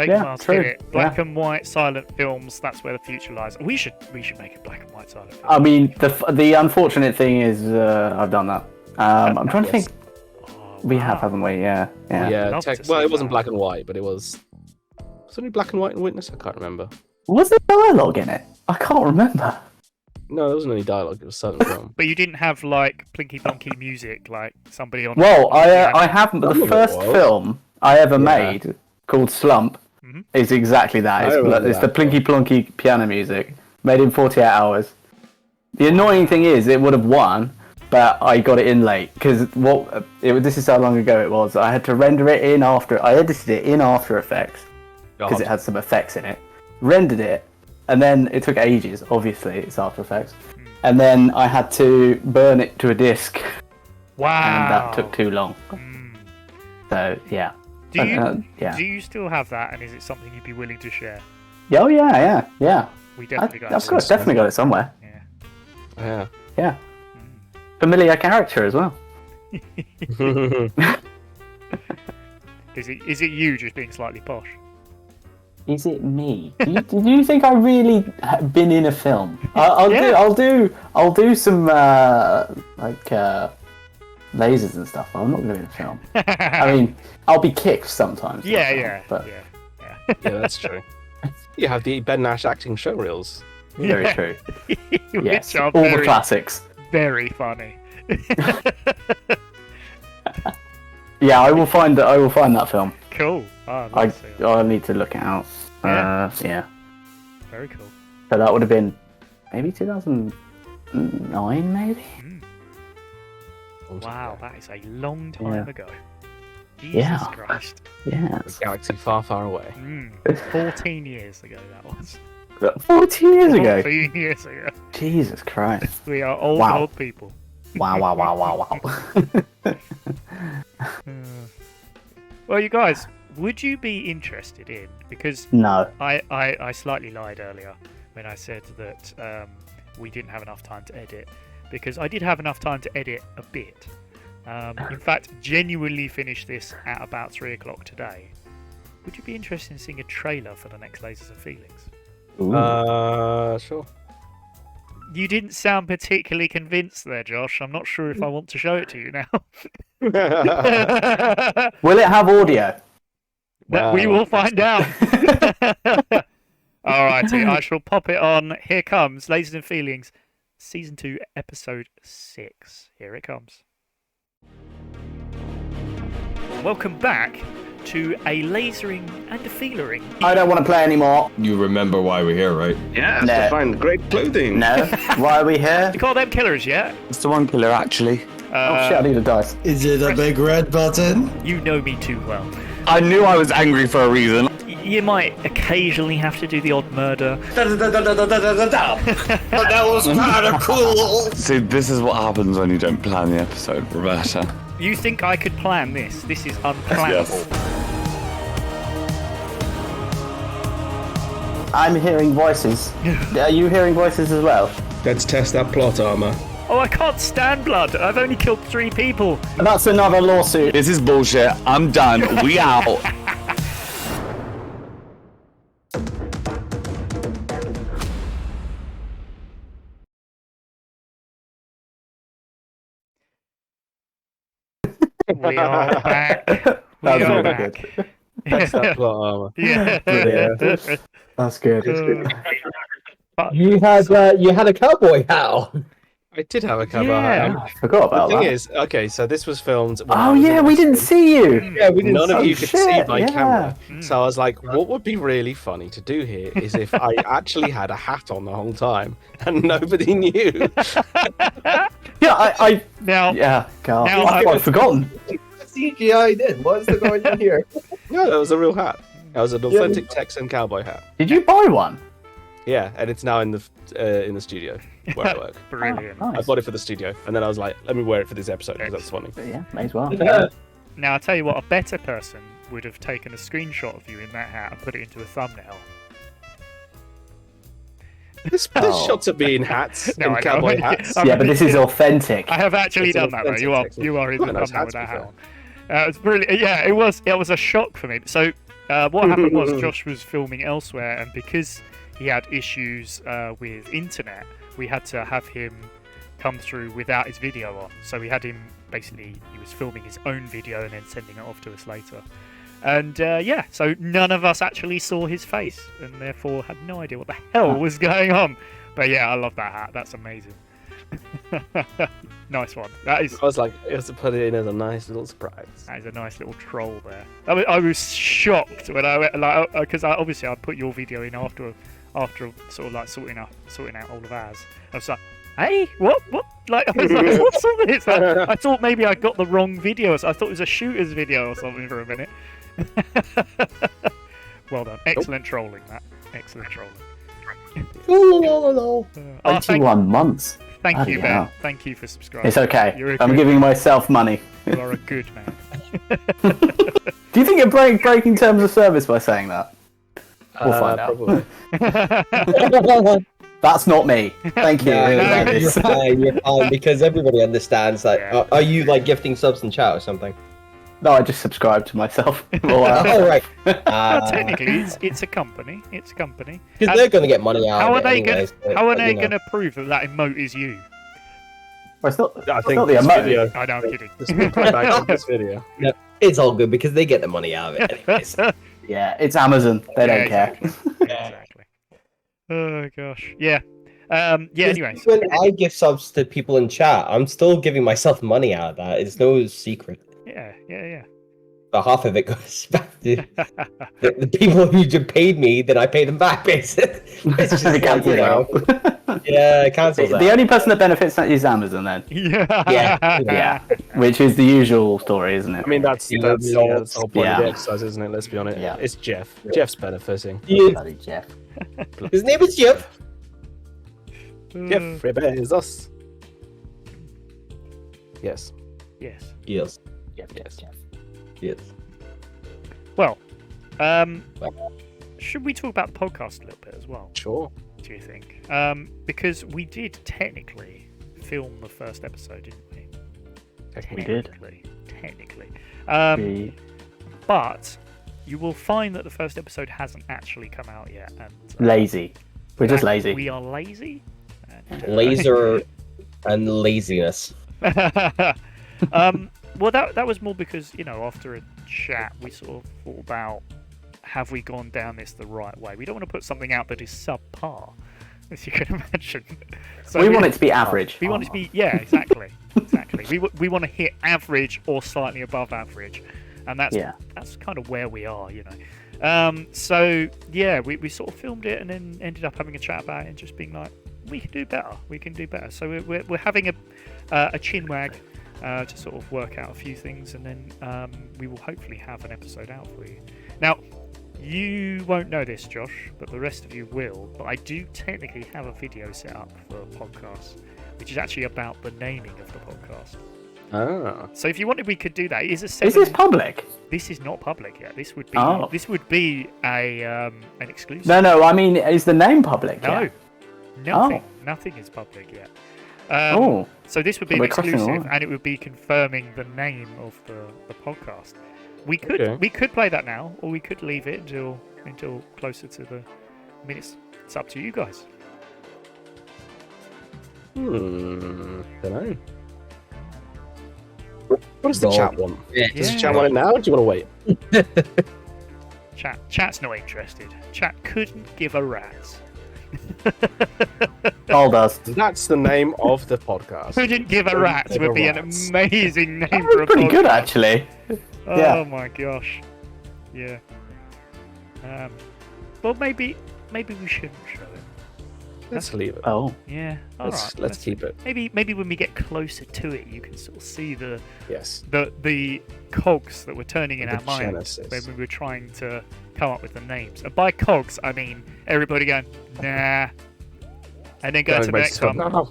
[SPEAKER 2] Yeah,
[SPEAKER 1] Marks
[SPEAKER 2] true.
[SPEAKER 1] did it. Black and white silent films. That's where the future lies. We should make a black and white silent film.
[SPEAKER 2] I mean, the unfortunate thing is I've done that. I'm trying to think. We have, haven't we? Yeah.
[SPEAKER 1] Love to see
[SPEAKER 4] Well, it wasn't
[SPEAKER 1] that.
[SPEAKER 4] black and white, but it was. Was it only black and white in Witness? I can't remember.
[SPEAKER 2] Was there dialogue in it? I can't remember.
[SPEAKER 4] No, there wasn't any dialogue. It was silent film.
[SPEAKER 1] But you didn't have like plinky plonky music like somebody on.
[SPEAKER 2] Well, I have the
[SPEAKER 4] Some of it
[SPEAKER 2] first
[SPEAKER 4] was.
[SPEAKER 2] film I ever
[SPEAKER 4] Yeah.
[SPEAKER 2] made called Slump
[SPEAKER 1] Mhm.
[SPEAKER 2] is exactly that.
[SPEAKER 4] I
[SPEAKER 2] It's,
[SPEAKER 4] remember
[SPEAKER 2] it's the
[SPEAKER 4] that
[SPEAKER 2] plinky plonky piano music made in 48 hours. The annoying thing is it would have won, but I got it in late because this is how long ago it was. I had to render it in after. I edited it in After Effects because
[SPEAKER 4] God.
[SPEAKER 2] it had some effects in it. Rendered it, and then it took ages. Obviously, it's After Effects, and then I had to burn it to a disc,
[SPEAKER 1] Wow.
[SPEAKER 2] and that took too long.
[SPEAKER 1] Mm.
[SPEAKER 2] So yeah.
[SPEAKER 1] Do you
[SPEAKER 2] Yeah.
[SPEAKER 1] do you still have that, and is it something you'd be willing to share?
[SPEAKER 2] Oh yeah.
[SPEAKER 1] We definitely got
[SPEAKER 2] Of course, definitely got it somewhere.
[SPEAKER 1] Yeah.
[SPEAKER 4] Yeah.
[SPEAKER 2] Yeah. Familiar character as well.
[SPEAKER 1] Is it you just being slightly posh?
[SPEAKER 2] Is it me? Do you think I really have been in a film? I'll
[SPEAKER 1] Yeah.
[SPEAKER 2] do some lasers and stuff. But I'm not going to be in a film. I mean, I'll be kicked sometimes. in a film,
[SPEAKER 1] yeah.
[SPEAKER 2] But
[SPEAKER 4] Yeah, that's true. You have the Ben Nash acting showreels.
[SPEAKER 2] very
[SPEAKER 1] Yeah.
[SPEAKER 2] true.
[SPEAKER 1] Which
[SPEAKER 2] Yes,
[SPEAKER 1] are
[SPEAKER 2] all the
[SPEAKER 1] very,
[SPEAKER 2] classics.
[SPEAKER 1] very funny.
[SPEAKER 2] Yeah, I will find that film.
[SPEAKER 1] Cool. Oh, I'd love to see that.
[SPEAKER 2] I'll need to look it out.
[SPEAKER 1] Yeah.
[SPEAKER 2] Yeah.
[SPEAKER 1] Very cool.
[SPEAKER 2] So that would have been maybe 2009, maybe.
[SPEAKER 1] Wow, that is a long time
[SPEAKER 2] Yeah.
[SPEAKER 1] ago. Jesus
[SPEAKER 2] Yeah.
[SPEAKER 1] Christ.
[SPEAKER 2] Yeah.
[SPEAKER 4] A galaxy far, far away.
[SPEAKER 1] 14 years ago that was.
[SPEAKER 2] 14 years ago.
[SPEAKER 1] 14 years ago.
[SPEAKER 2] Jesus Christ.
[SPEAKER 1] We are old,
[SPEAKER 2] Wow.
[SPEAKER 1] old people.
[SPEAKER 2] Wow.
[SPEAKER 1] Well, you guys, would you be interested in, because
[SPEAKER 2] No.
[SPEAKER 1] I slightly lied earlier when I said that we didn't have enough time to edit, because I did have enough time to edit a bit. In fact, genuinely finished this at about 3 o'clock today. Would you be interested in seeing a trailer for the next Lasers and Feelings?
[SPEAKER 2] Ooh.
[SPEAKER 4] Sure.
[SPEAKER 1] You didn't sound particularly convinced there, Josh. I'm not sure if I want to show it to you now.
[SPEAKER 2] Will it have audio?
[SPEAKER 1] That we will find out. Alrighty, I shall pop it on. Here comes Lasers and Feelings, Season 2, Episode 6. Here it comes. Welcome back to a lasering and a feelering.
[SPEAKER 2] I don't want to play anymore.
[SPEAKER 3] You remember why we're here, right?
[SPEAKER 6] Yeah,
[SPEAKER 2] No.
[SPEAKER 6] to find great clothing.
[SPEAKER 2] No. Why are we here?
[SPEAKER 1] You call them killers yet?
[SPEAKER 6] It's the one killer, actually.
[SPEAKER 2] Oh shit, I need a dice.
[SPEAKER 7] Is it a big red button?
[SPEAKER 1] You know me too well.
[SPEAKER 6] I knew I was angry for a reason.
[SPEAKER 1] You might occasionally have to do the odd murder.
[SPEAKER 7] That was kind of cool.
[SPEAKER 6] See, this is what happens when you don't plan the episode, Roberta.
[SPEAKER 1] You think I could plan this? This is unplannable.
[SPEAKER 2] I'm hearing voices. Are you hearing voices as well?
[SPEAKER 3] Let's test that plot armor.
[SPEAKER 1] Oh, I can't stand blood. I've only killed 3 people.
[SPEAKER 2] That's another lawsuit.
[SPEAKER 6] This is bullshit. I'm done. We out.
[SPEAKER 1] We are back.
[SPEAKER 2] That
[SPEAKER 1] We
[SPEAKER 2] was
[SPEAKER 1] are
[SPEAKER 2] really
[SPEAKER 1] back.
[SPEAKER 2] good.
[SPEAKER 4] That's that plot armor.
[SPEAKER 1] Yeah.
[SPEAKER 2] That's good.
[SPEAKER 5] You had a cowboy hat on.
[SPEAKER 4] I did have a cover.
[SPEAKER 1] Yeah.
[SPEAKER 2] I forgot
[SPEAKER 4] The
[SPEAKER 2] about
[SPEAKER 4] thing
[SPEAKER 2] that.
[SPEAKER 4] is, okay, so this was filmed. When I
[SPEAKER 2] Oh
[SPEAKER 4] was
[SPEAKER 2] yeah,
[SPEAKER 4] in
[SPEAKER 2] we didn't
[SPEAKER 4] Western.
[SPEAKER 2] see you.
[SPEAKER 5] Yeah, we didn't.
[SPEAKER 4] None of
[SPEAKER 2] Oh,
[SPEAKER 4] you could see
[SPEAKER 2] shit,
[SPEAKER 4] my
[SPEAKER 2] yeah.
[SPEAKER 4] camera. So I was like, what would be really funny to do here is if I actually had a hat on the whole time and nobody knew.
[SPEAKER 2] Yeah, I
[SPEAKER 1] Now,
[SPEAKER 2] yeah, God,
[SPEAKER 1] Now
[SPEAKER 2] I've forgotten.
[SPEAKER 5] CGI did. What's the going on here?
[SPEAKER 4] No, that was a real hat. That was an authentic Texan cowboy hat.
[SPEAKER 2] Did you buy one?
[SPEAKER 4] Yeah, and it's now in the studio where I work.
[SPEAKER 1] brilliant.
[SPEAKER 2] Oh,
[SPEAKER 4] I
[SPEAKER 2] nice.
[SPEAKER 4] bought it for the studio, and then I was like, let me wear it for this episode because that's funny.
[SPEAKER 2] Yeah, may as well.
[SPEAKER 1] Now, I'll tell you what, a better person would have taken a screenshot of you in that hat and put it into a thumbnail.
[SPEAKER 4] There's
[SPEAKER 2] Oh.
[SPEAKER 4] shots of me in hats
[SPEAKER 1] No,
[SPEAKER 4] and
[SPEAKER 1] I know.
[SPEAKER 4] cowboy hats.
[SPEAKER 1] I'm
[SPEAKER 2] Yeah, but this is authentic.
[SPEAKER 1] I have actually
[SPEAKER 4] It's an
[SPEAKER 1] done that though.
[SPEAKER 4] authentic Texan.
[SPEAKER 1] You are in the
[SPEAKER 4] Quite nice
[SPEAKER 1] thumbnail
[SPEAKER 4] hats,
[SPEAKER 1] with that
[SPEAKER 4] to be
[SPEAKER 1] hat on. It's brilliant. Yeah, it was a shock for me. So what happened was Josh was filming elsewhere, and because he had issues with internet, we had to have him come through without his video on. So we had him, basically, he was filming his own video and then sending it off to us later. And so none of us actually saw his face, and therefore had no idea what the hell was going on. But yeah, I love that hat. That's amazing. Nice one. That is.
[SPEAKER 4] I was like, you have to put it in as a nice little surprise.
[SPEAKER 1] That is a nice little troll there. I was shocked when I went, like, because obviously I put your video in after sort of like sorting out all of ours. I was like, hey, what? Like, I was like, what's all this? I thought maybe I got the wrong video. So I thought it was a shooter's video or something for a minute. Well done. Excellent trolling, that. Excellent trolling.
[SPEAKER 2] 21 months.
[SPEAKER 1] Thank
[SPEAKER 2] Bloody
[SPEAKER 1] you, Ben.
[SPEAKER 2] hell.
[SPEAKER 1] Thank you for subscribing.
[SPEAKER 2] It's okay.
[SPEAKER 1] You're a
[SPEAKER 2] I'm
[SPEAKER 1] good
[SPEAKER 2] giving
[SPEAKER 1] man.
[SPEAKER 2] myself money.
[SPEAKER 1] You are a good man.
[SPEAKER 2] Do you think you're breaking terms of service by saying that? We'll find out.
[SPEAKER 4] Probably.
[SPEAKER 2] That's not me. Thank you.
[SPEAKER 5] No, you're fine, because everybody understands that.
[SPEAKER 1] Yeah.
[SPEAKER 5] Are you like gifting subs in chat or something?
[SPEAKER 2] No, I just subscribed to myself.
[SPEAKER 5] Oh, right.
[SPEAKER 1] Well, technically, it's a company. It's a company.
[SPEAKER 5] Because they're going to get money out
[SPEAKER 1] How
[SPEAKER 5] of
[SPEAKER 1] are
[SPEAKER 5] it
[SPEAKER 1] they
[SPEAKER 5] anyways,
[SPEAKER 1] gonna?
[SPEAKER 5] but,
[SPEAKER 1] How are they
[SPEAKER 5] you know.
[SPEAKER 1] gonna prove that emote is you?
[SPEAKER 2] Well, it's not,
[SPEAKER 4] I
[SPEAKER 2] it's
[SPEAKER 4] think
[SPEAKER 2] not the
[SPEAKER 4] this
[SPEAKER 2] emote.
[SPEAKER 4] video.
[SPEAKER 1] I know, I'm kidding.
[SPEAKER 4] This playback of this video.
[SPEAKER 5] It's all good because they get the money out of it anyways.
[SPEAKER 2] Yeah, it's Amazon. They don't care.
[SPEAKER 1] Exactly. Oh gosh. Yeah. Anyways.
[SPEAKER 5] When I give subs to people in chat, I'm still giving myself money out of that. It's no secret.
[SPEAKER 1] Yeah.
[SPEAKER 5] But half of it goes back to the people who just paid me, then I pay them back, basically. It's just like,
[SPEAKER 2] Cancel
[SPEAKER 5] you know,
[SPEAKER 2] out.
[SPEAKER 5] yeah, cancel that.
[SPEAKER 2] The only person that benefits is Amazon then. Yeah, which is the usual story, isn't it?
[SPEAKER 4] I mean, that's the whole point of the exercise, isn't it? Let's be honest.
[SPEAKER 2] Yeah.
[SPEAKER 4] It's Jeff. Jeff's benefiting.
[SPEAKER 5] Yeah.
[SPEAKER 2] Bloody Jeff.
[SPEAKER 5] His name is Jeff.
[SPEAKER 4] Jeff Bezos. Yes.
[SPEAKER 1] Yes.
[SPEAKER 5] Yes.
[SPEAKER 2] Jeff.
[SPEAKER 5] Yes.
[SPEAKER 1] Well, should we talk about the podcast a little bit as well?
[SPEAKER 4] Sure.
[SPEAKER 1] Do you think? Because we did technically film the first episode, didn't we?
[SPEAKER 2] We did.
[SPEAKER 1] Technically.
[SPEAKER 2] We-
[SPEAKER 1] But you will find that the first episode hasn't actually come out yet. And
[SPEAKER 2] Lazy. We're just lazy.
[SPEAKER 1] We are lazy.
[SPEAKER 5] Laser and laziness.
[SPEAKER 1] Well, that was more because, after a chat, we sort of thought about, have we gone down this the right way? We don't want to put something out that is subpar, as you can imagine. So
[SPEAKER 2] we want it to be average.
[SPEAKER 1] We want it to be, yeah, exactly. We want to hit average or slightly above average, and that's kind of where we are, So yeah, we sort of filmed it and then ended up having a chat about it and just being like, we can do better. So we're having a chin wag to sort of work out a few things, and then we will hopefully have an episode out for you. Now, you won't know this, Josh, but the rest of you will. But I do technically have a video set up for a podcast, which is actually about the naming of the podcast.
[SPEAKER 4] Ah.
[SPEAKER 1] So if you wanted, we could do that. It is
[SPEAKER 2] Is this public?
[SPEAKER 1] This is not public yet. This would be a an exclusive.
[SPEAKER 2] No. I mean, is the name public?
[SPEAKER 1] No,
[SPEAKER 2] yet?
[SPEAKER 1] nothing is public yet. So this would be an
[SPEAKER 2] We're crossing the
[SPEAKER 1] exclusive,
[SPEAKER 2] line.
[SPEAKER 1] and it would be confirming the name of the podcast. We could
[SPEAKER 4] Okay.
[SPEAKER 1] we could play that now, or we could leave it until closer to the minutes. It's up to you guys.
[SPEAKER 4] Don't know. What does the
[SPEAKER 5] Dog.
[SPEAKER 4] chat want?
[SPEAKER 5] Yeah.
[SPEAKER 4] Does the chat want it now, or do you want to wait?
[SPEAKER 1] Chat's not interested. Chat couldn't give a rat's.
[SPEAKER 2] All does.
[SPEAKER 4] That's the name of the podcast.
[SPEAKER 1] Couldn't give a rat's
[SPEAKER 4] Give a
[SPEAKER 1] would be an
[SPEAKER 4] rat's.
[SPEAKER 1] amazing name
[SPEAKER 2] That
[SPEAKER 1] for a
[SPEAKER 2] was pretty
[SPEAKER 1] podcast.
[SPEAKER 2] good, actually.
[SPEAKER 1] Oh
[SPEAKER 2] Yeah.
[SPEAKER 1] my gosh. Yeah. Well, maybe we shouldn't show it.
[SPEAKER 4] Let's leave it.
[SPEAKER 2] Oh.
[SPEAKER 1] Yeah.
[SPEAKER 4] Let's keep it.
[SPEAKER 1] Maybe when we get closer to it, you can sort of see
[SPEAKER 4] Yes.
[SPEAKER 1] the cogs that were turning in
[SPEAKER 4] The
[SPEAKER 1] our minds
[SPEAKER 4] genesis.
[SPEAKER 1] when we were trying to come up with the names. And by cogs, I mean everybody going nah, and then go to the next one.
[SPEAKER 4] No.
[SPEAKER 1] Nah.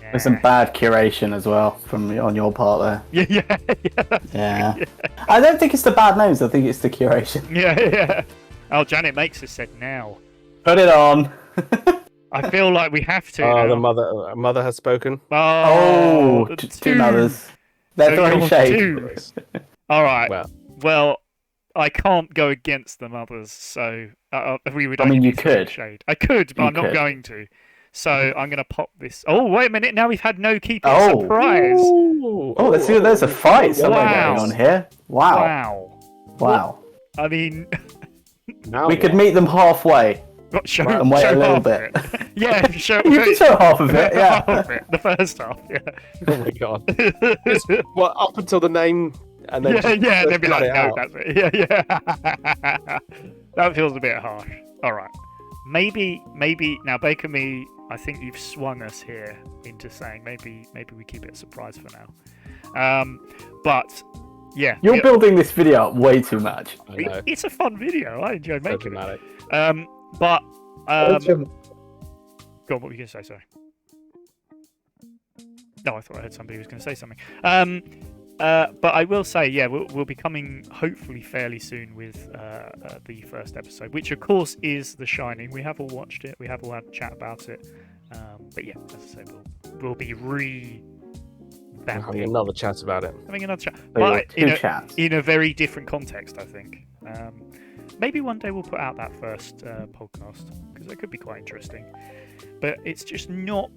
[SPEAKER 2] There's some bad curation as well on your part there.
[SPEAKER 1] Yeah.
[SPEAKER 2] Yeah. I don't think it's the bad names. I think it's the curation.
[SPEAKER 1] Yeah. Oh, Janet makes us said now.
[SPEAKER 2] Put it on.
[SPEAKER 1] I feel like we have to.
[SPEAKER 4] Oh,
[SPEAKER 1] now.
[SPEAKER 4] the mother has spoken.
[SPEAKER 2] Oh,
[SPEAKER 1] the
[SPEAKER 2] two mothers. They're
[SPEAKER 1] So
[SPEAKER 2] throwing
[SPEAKER 1] you're
[SPEAKER 2] shade.
[SPEAKER 1] two. All right.
[SPEAKER 4] Well,
[SPEAKER 1] Well, I can't go against the mothers, so we would.
[SPEAKER 2] I mean,
[SPEAKER 1] only
[SPEAKER 2] you
[SPEAKER 1] be throwing
[SPEAKER 2] could.
[SPEAKER 1] shade. I could, but
[SPEAKER 2] You
[SPEAKER 1] I'm not
[SPEAKER 2] could.
[SPEAKER 1] going to. So I'm going to pop this. Oh, wait a minute! Now we've had no keep it a
[SPEAKER 2] Oh.
[SPEAKER 1] surprise.
[SPEAKER 2] Oh, let's see. There's a fight somewhere
[SPEAKER 1] Wow.
[SPEAKER 2] going on here. Wow.
[SPEAKER 1] Wow. I mean,
[SPEAKER 4] Now
[SPEAKER 2] We could
[SPEAKER 4] what?
[SPEAKER 2] meet them halfway.
[SPEAKER 1] show,
[SPEAKER 2] And wait
[SPEAKER 1] show
[SPEAKER 2] a little
[SPEAKER 1] half
[SPEAKER 2] bit.
[SPEAKER 1] of it. Yeah, show.
[SPEAKER 2] You can show half of it, yeah.
[SPEAKER 1] half of it. The first half. Yeah.
[SPEAKER 4] Oh my god. Well, up until the name, and then
[SPEAKER 1] Yeah, they'd be
[SPEAKER 4] cut
[SPEAKER 1] like,
[SPEAKER 4] it
[SPEAKER 1] no,
[SPEAKER 4] out.
[SPEAKER 1] that's it. Yeah. That feels a bit harsh. All right. Maybe now, Baker Me. I think you've swung us here into saying maybe we keep it a surprise for now. But yeah,
[SPEAKER 2] You're building this video up way too much.
[SPEAKER 4] I know.
[SPEAKER 1] it's a fun video. I enjoy
[SPEAKER 4] So
[SPEAKER 1] making
[SPEAKER 4] dramatic.
[SPEAKER 1] it. But
[SPEAKER 5] What's your-
[SPEAKER 1] go on. What were you going to say? Sorry. No, I thought I heard somebody was going to say something. But I will say, yeah, we'll be coming hopefully fairly soon with the first episode, which of course is The Shining. We have all watched it. We have all had a chat about it. But yeah, as I say, we'll be
[SPEAKER 4] We're having another chat about it.
[SPEAKER 1] having another chat,
[SPEAKER 2] So you're
[SPEAKER 1] but
[SPEAKER 2] two chats.
[SPEAKER 1] in a very different context, I think. Maybe one day we'll put out that first podcast because that could be quite interesting. But it's just not.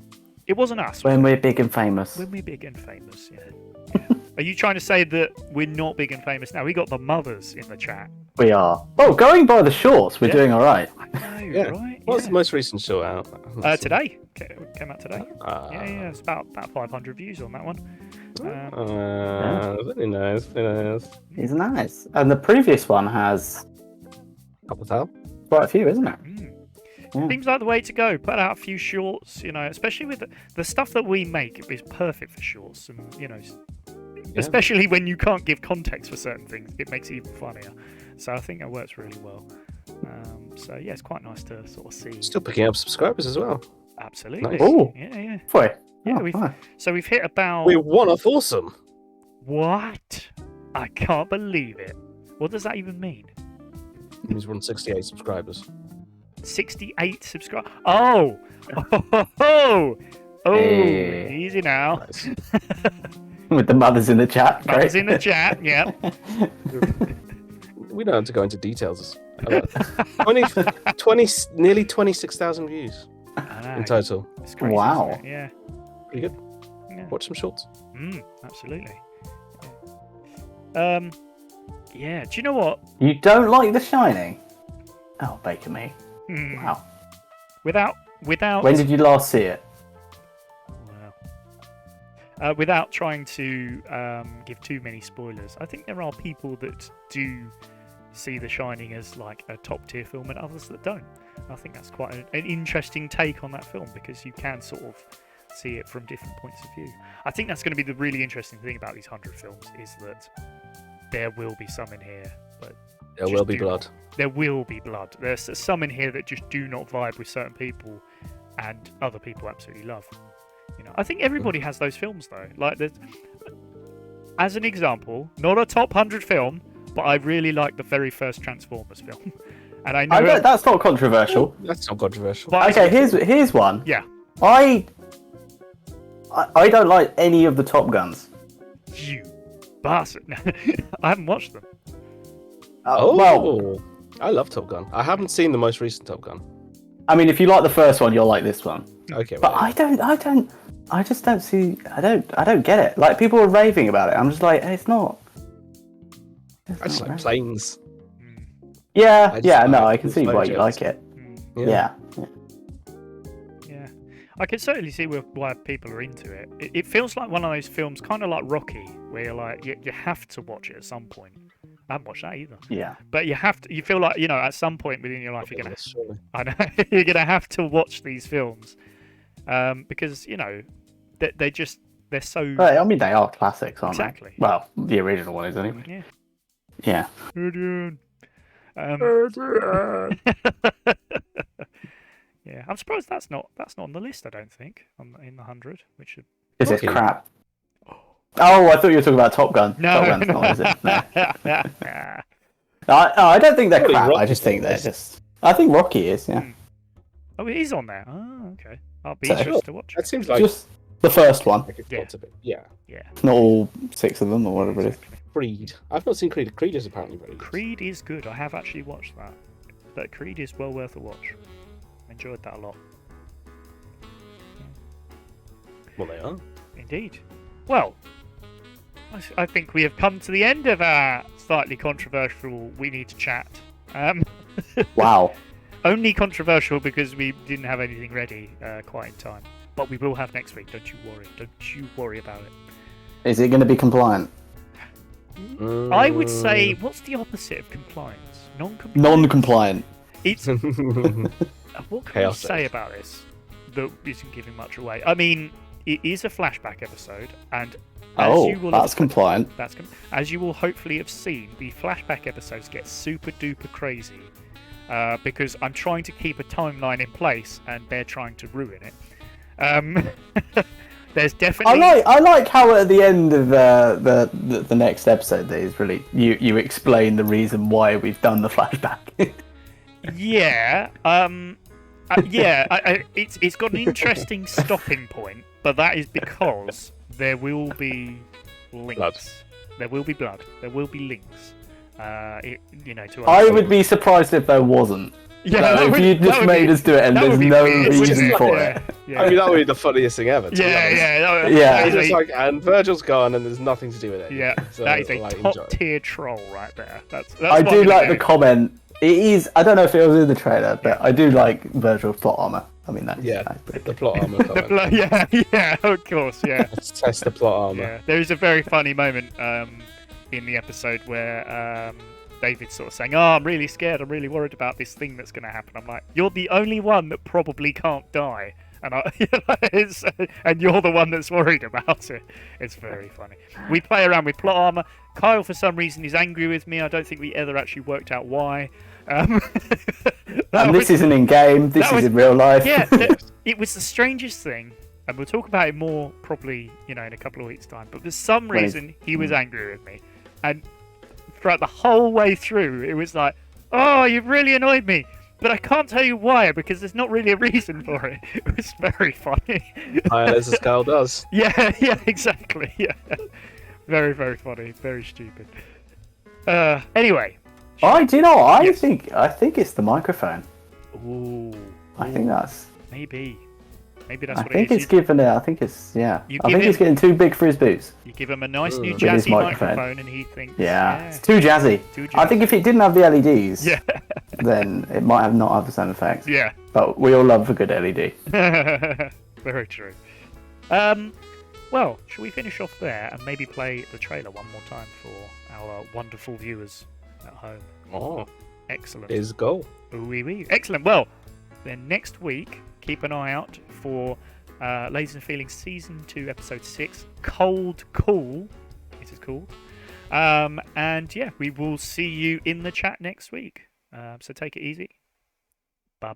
[SPEAKER 1] It wasn't us.
[SPEAKER 2] When we're big and famous.
[SPEAKER 1] When we're big and famous, yeah. Are you trying to say that we're not big and famous now? We got the mothers in the chat.
[SPEAKER 2] We are. Oh, going by the shorts, we're
[SPEAKER 1] Yeah.
[SPEAKER 2] doing all right.
[SPEAKER 1] I know,
[SPEAKER 4] Yeah.
[SPEAKER 1] right?
[SPEAKER 4] What's
[SPEAKER 1] Yeah.
[SPEAKER 4] the most recent short out?
[SPEAKER 1] Today. Came out today.
[SPEAKER 4] Uh,
[SPEAKER 1] Yeah, it's about 500 views on that one.
[SPEAKER 4] Very nice, very nice.
[SPEAKER 2] It's nice. And the previous one has
[SPEAKER 4] Couple thousand.
[SPEAKER 2] quite a few, isn't it? Yeah.
[SPEAKER 1] Seems like the way to go. Put out a few shorts, especially with the stuff that we make is perfect for shorts, and especially when you can't give context for certain things, it makes it even funnier. So I think it works really well. So yeah, it's quite nice to sort of see.
[SPEAKER 4] Still picking up subscribers as well.
[SPEAKER 1] Absolutely.
[SPEAKER 4] Nice.
[SPEAKER 2] Oh.
[SPEAKER 1] Yeah.
[SPEAKER 2] Boy.
[SPEAKER 1] Yeah,
[SPEAKER 2] Oh,
[SPEAKER 1] we've
[SPEAKER 2] hi.
[SPEAKER 1] So we've hit about
[SPEAKER 4] We're one off awesome.
[SPEAKER 1] what? I can't believe it. What does that even mean?
[SPEAKER 4] It means we're on 68 subscribers.
[SPEAKER 1] 68 subscribers. Oh, oh,
[SPEAKER 2] Hey.
[SPEAKER 1] easy now.
[SPEAKER 4] Nice.
[SPEAKER 2] With the mothers in the chat.
[SPEAKER 1] That was
[SPEAKER 2] Great.
[SPEAKER 1] in the chat. Yeah.
[SPEAKER 4] We don't have to go into details. 20, nearly 26,000 views
[SPEAKER 1] I know.
[SPEAKER 4] in total.
[SPEAKER 1] It's crazy,
[SPEAKER 2] Wow.
[SPEAKER 1] isn't it? Yeah.
[SPEAKER 4] Pretty good.
[SPEAKER 1] Yeah.
[SPEAKER 4] Watch some shorts.
[SPEAKER 1] Absolutely. Yeah. Do you know what?
[SPEAKER 2] You don't like The Shining? Oh, Baker Me.
[SPEAKER 1] Hmm.
[SPEAKER 2] Wow.
[SPEAKER 1] Without.
[SPEAKER 2] When did you last see it?
[SPEAKER 1] Without trying to give too many spoilers, I think there are people that do see The Shining as like a top tier film and others that don't. I think that's quite an interesting take on that film because you can sort of see it from different points of view. I think that's going to be the really interesting thing about these 100 films is that there will be some in here, but
[SPEAKER 4] There
[SPEAKER 1] just
[SPEAKER 4] will be
[SPEAKER 1] do
[SPEAKER 4] blood.
[SPEAKER 1] there will be blood. There's some in here that just do not vibe with certain people, and other people absolutely love. I think everybody has those films though. Like, as an example, not a top 100 film, but I really like the very first Transformers film, and I know.
[SPEAKER 2] That's not controversial.
[SPEAKER 4] That's not controversial.
[SPEAKER 1] but
[SPEAKER 2] Okay, here's one.
[SPEAKER 1] Yeah.
[SPEAKER 2] I don't like any of the Top Guns.
[SPEAKER 1] You bastard! I haven't watched them.
[SPEAKER 2] Well,
[SPEAKER 4] I love Top Gun. I haven't seen the most recent Top Gun.
[SPEAKER 2] I mean, if you like the first one, you'll like this one.
[SPEAKER 4] Okay,
[SPEAKER 2] But
[SPEAKER 4] well,
[SPEAKER 2] I just don't see. I don't get it. Like, people are raving about it. I'm just like, it's not.
[SPEAKER 4] I just like planes.
[SPEAKER 2] Yeah,
[SPEAKER 4] I just
[SPEAKER 2] yeah.
[SPEAKER 4] like
[SPEAKER 2] No, I can see
[SPEAKER 4] flight
[SPEAKER 2] why you
[SPEAKER 4] jets.
[SPEAKER 2] like it.
[SPEAKER 4] Yeah.
[SPEAKER 2] Yeah.
[SPEAKER 1] Yeah, I can certainly see why people are into it. It feels like one of those films, kind of like Rocky, where you're like, you have to watch it at some point. I haven't watched that either.
[SPEAKER 2] Yeah.
[SPEAKER 1] But you have to. You feel like at some point within your life, you're gonna.
[SPEAKER 4] Surely.
[SPEAKER 1] I know you're gonna have to watch these films, because they're so.
[SPEAKER 2] But, I mean, they are classics, aren't
[SPEAKER 1] Exactly.
[SPEAKER 2] they? Well, the original one is anyway.
[SPEAKER 1] Yeah.
[SPEAKER 2] Yeah.
[SPEAKER 1] Adrian. Yeah, I'm surprised that's not on the list. I don't think in the 100, which should.
[SPEAKER 2] Is it
[SPEAKER 4] Okay.
[SPEAKER 2] crap? Oh, I thought you were talking about Top Gun.
[SPEAKER 1] No,
[SPEAKER 2] Top Gun's
[SPEAKER 1] no.
[SPEAKER 2] not, is it? No. I don't think they're
[SPEAKER 4] Surely
[SPEAKER 2] crap. I
[SPEAKER 4] Rocky's
[SPEAKER 2] just think
[SPEAKER 4] on
[SPEAKER 2] they're
[SPEAKER 4] this.
[SPEAKER 2] just. I think Rocky is. Yeah.
[SPEAKER 1] Oh, it is on there. Oh, okay. I'll be
[SPEAKER 2] So-
[SPEAKER 1] interested to watch.
[SPEAKER 4] That seems like
[SPEAKER 2] Just the first one.
[SPEAKER 4] it's
[SPEAKER 1] Yeah.
[SPEAKER 4] got to be. Yeah.
[SPEAKER 1] Yeah.
[SPEAKER 2] Not all 6 of them or whatever it is.
[SPEAKER 1] Exactly.
[SPEAKER 4] Creed. I've not seen Creed. Creed is apparently very good.
[SPEAKER 1] Creed is good. I have actually watched that. But Creed is well worth a watch. Enjoyed that a lot.
[SPEAKER 4] Well, they are.
[SPEAKER 1] Indeed. Well, I think we have come to the end of our slightly controversial We Need to Chat.
[SPEAKER 2] Wow.
[SPEAKER 1] Only controversial because we didn't have anything ready quite in time. But we will have next week, don't you worry. Don't you worry about it.
[SPEAKER 2] Is it going to be compliant?
[SPEAKER 1] I would say, what's the opposite of compliance? Non-compliant?
[SPEAKER 2] Non-compliant.
[SPEAKER 1] It's... what can I say about this that isn't giving much away? I mean, it is a flashback episode, and
[SPEAKER 2] that's compliant.
[SPEAKER 1] As you will hopefully have seen, the flashback episodes get super duper crazy because I'm trying to keep a timeline in place, and they're trying to ruin it. There's definitely.
[SPEAKER 2] I like how at the end of the next episode, there is really you explain the reason why we've done the flashback.
[SPEAKER 1] Yeah. It's got an interesting stopping point, but that is because there will be links.
[SPEAKER 4] Blood.
[SPEAKER 1] There will be blood. There will be links. To.
[SPEAKER 2] I would be surprised if there wasn't.
[SPEAKER 1] Yeah,
[SPEAKER 2] if you just made us do it and there's no reason for it.
[SPEAKER 1] Yeah.
[SPEAKER 4] I mean, that would be the funniest thing ever.
[SPEAKER 2] Yeah.
[SPEAKER 4] It's just like, and Virgil's gone, and there's nothing to do with it.
[SPEAKER 1] Yeah,
[SPEAKER 4] so,
[SPEAKER 1] that is a
[SPEAKER 4] like,
[SPEAKER 1] top tier troll right there. That's
[SPEAKER 2] I do like the comment. It is. I don't know if it was in the trailer, but I do like Virgil's plot armor. I mean, that's pretty
[SPEAKER 4] the
[SPEAKER 2] good.
[SPEAKER 4] plot armor comment.
[SPEAKER 1] yeah, of course, yeah.
[SPEAKER 4] Let's test the plot armor.
[SPEAKER 1] Yeah, there is a very funny moment in the episode where David's sort of saying, "Oh, I'm really scared. I'm really worried about this thing that's going to happen." I'm like, "You're the only one that probably can't die, and and you're the one that's worried about it." It's very funny. We play around with plot armor. Kyle, for some reason, is angry with me. I don't think we ever actually worked out why.
[SPEAKER 2] This isn't in game. This is in real life.
[SPEAKER 1] Yeah, it was the strangest thing, and we'll talk about it more probably, in a couple of weeks' time. But for some reason, he was angry with me, and throughout the whole way through, it was like, "Oh, you've really annoyed me," but I can't tell you why because there's not really a reason for it. It was very funny.
[SPEAKER 4] As a skull does.
[SPEAKER 1] Yeah, exactly. Yeah, very, very funny. Very stupid. Anyway.
[SPEAKER 2] I think it's the microphone.
[SPEAKER 1] Ooh.
[SPEAKER 2] I think that's.
[SPEAKER 1] Maybe that's what it is.
[SPEAKER 2] I think it's given it. I think it's I think it's
[SPEAKER 1] him,
[SPEAKER 2] getting too big for his boots.
[SPEAKER 1] You give him a nice new jazzy microphone, and he thinks.
[SPEAKER 2] Yeah, it's too jazzy. I think if it didn't have the LEDs, then it might have not have the same effect.
[SPEAKER 1] Yeah.
[SPEAKER 2] But we all love a good LED.
[SPEAKER 1] Very true. Well, shall we finish off there and maybe play the trailer one more time for our wonderful viewers at home?
[SPEAKER 4] Oh,
[SPEAKER 1] excellent.
[SPEAKER 4] Is go.
[SPEAKER 1] Oui. Excellent. Well, then next week, keep an eye out for Ladies and Feelings Season 2, Episode 6, Cold Cool, it is called. And yeah, we will see you in the chat next week. So take it easy. Bye.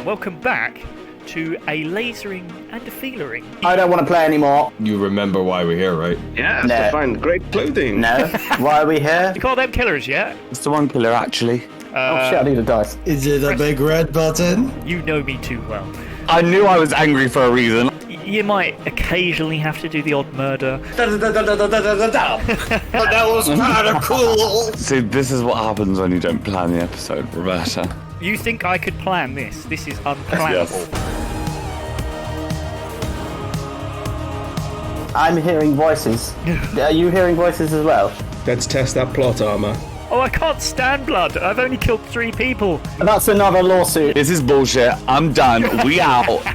[SPEAKER 1] Welcome back to a lasering and a feelering.
[SPEAKER 2] I don't want to play anymore.
[SPEAKER 3] You remember why we're here, right?
[SPEAKER 6] Yeah,
[SPEAKER 2] No.
[SPEAKER 6] to find great clothing.
[SPEAKER 2] No. Why are we here?
[SPEAKER 1] You call them killers, yeah?
[SPEAKER 6] It's the one killer, actually.
[SPEAKER 2] Oh shit! I need a dice.
[SPEAKER 7] Is it a big red button?
[SPEAKER 1] You know me too well.
[SPEAKER 6] I knew I was angry for a reason.
[SPEAKER 1] You might occasionally have to do the odd murder.
[SPEAKER 7] That was kind of cool.
[SPEAKER 6] See, this is what happens when you don't plan the episode, Roberta.
[SPEAKER 1] You think I could plan this? This is unplannable.
[SPEAKER 2] I'm hearing voices. Are you hearing voices as well?
[SPEAKER 3] Let's test that plot armor.
[SPEAKER 1] Oh, I can't stand blood. I've only killed 3 people.
[SPEAKER 2] That's another lawsuit.
[SPEAKER 6] This is bullshit. I'm done. We out.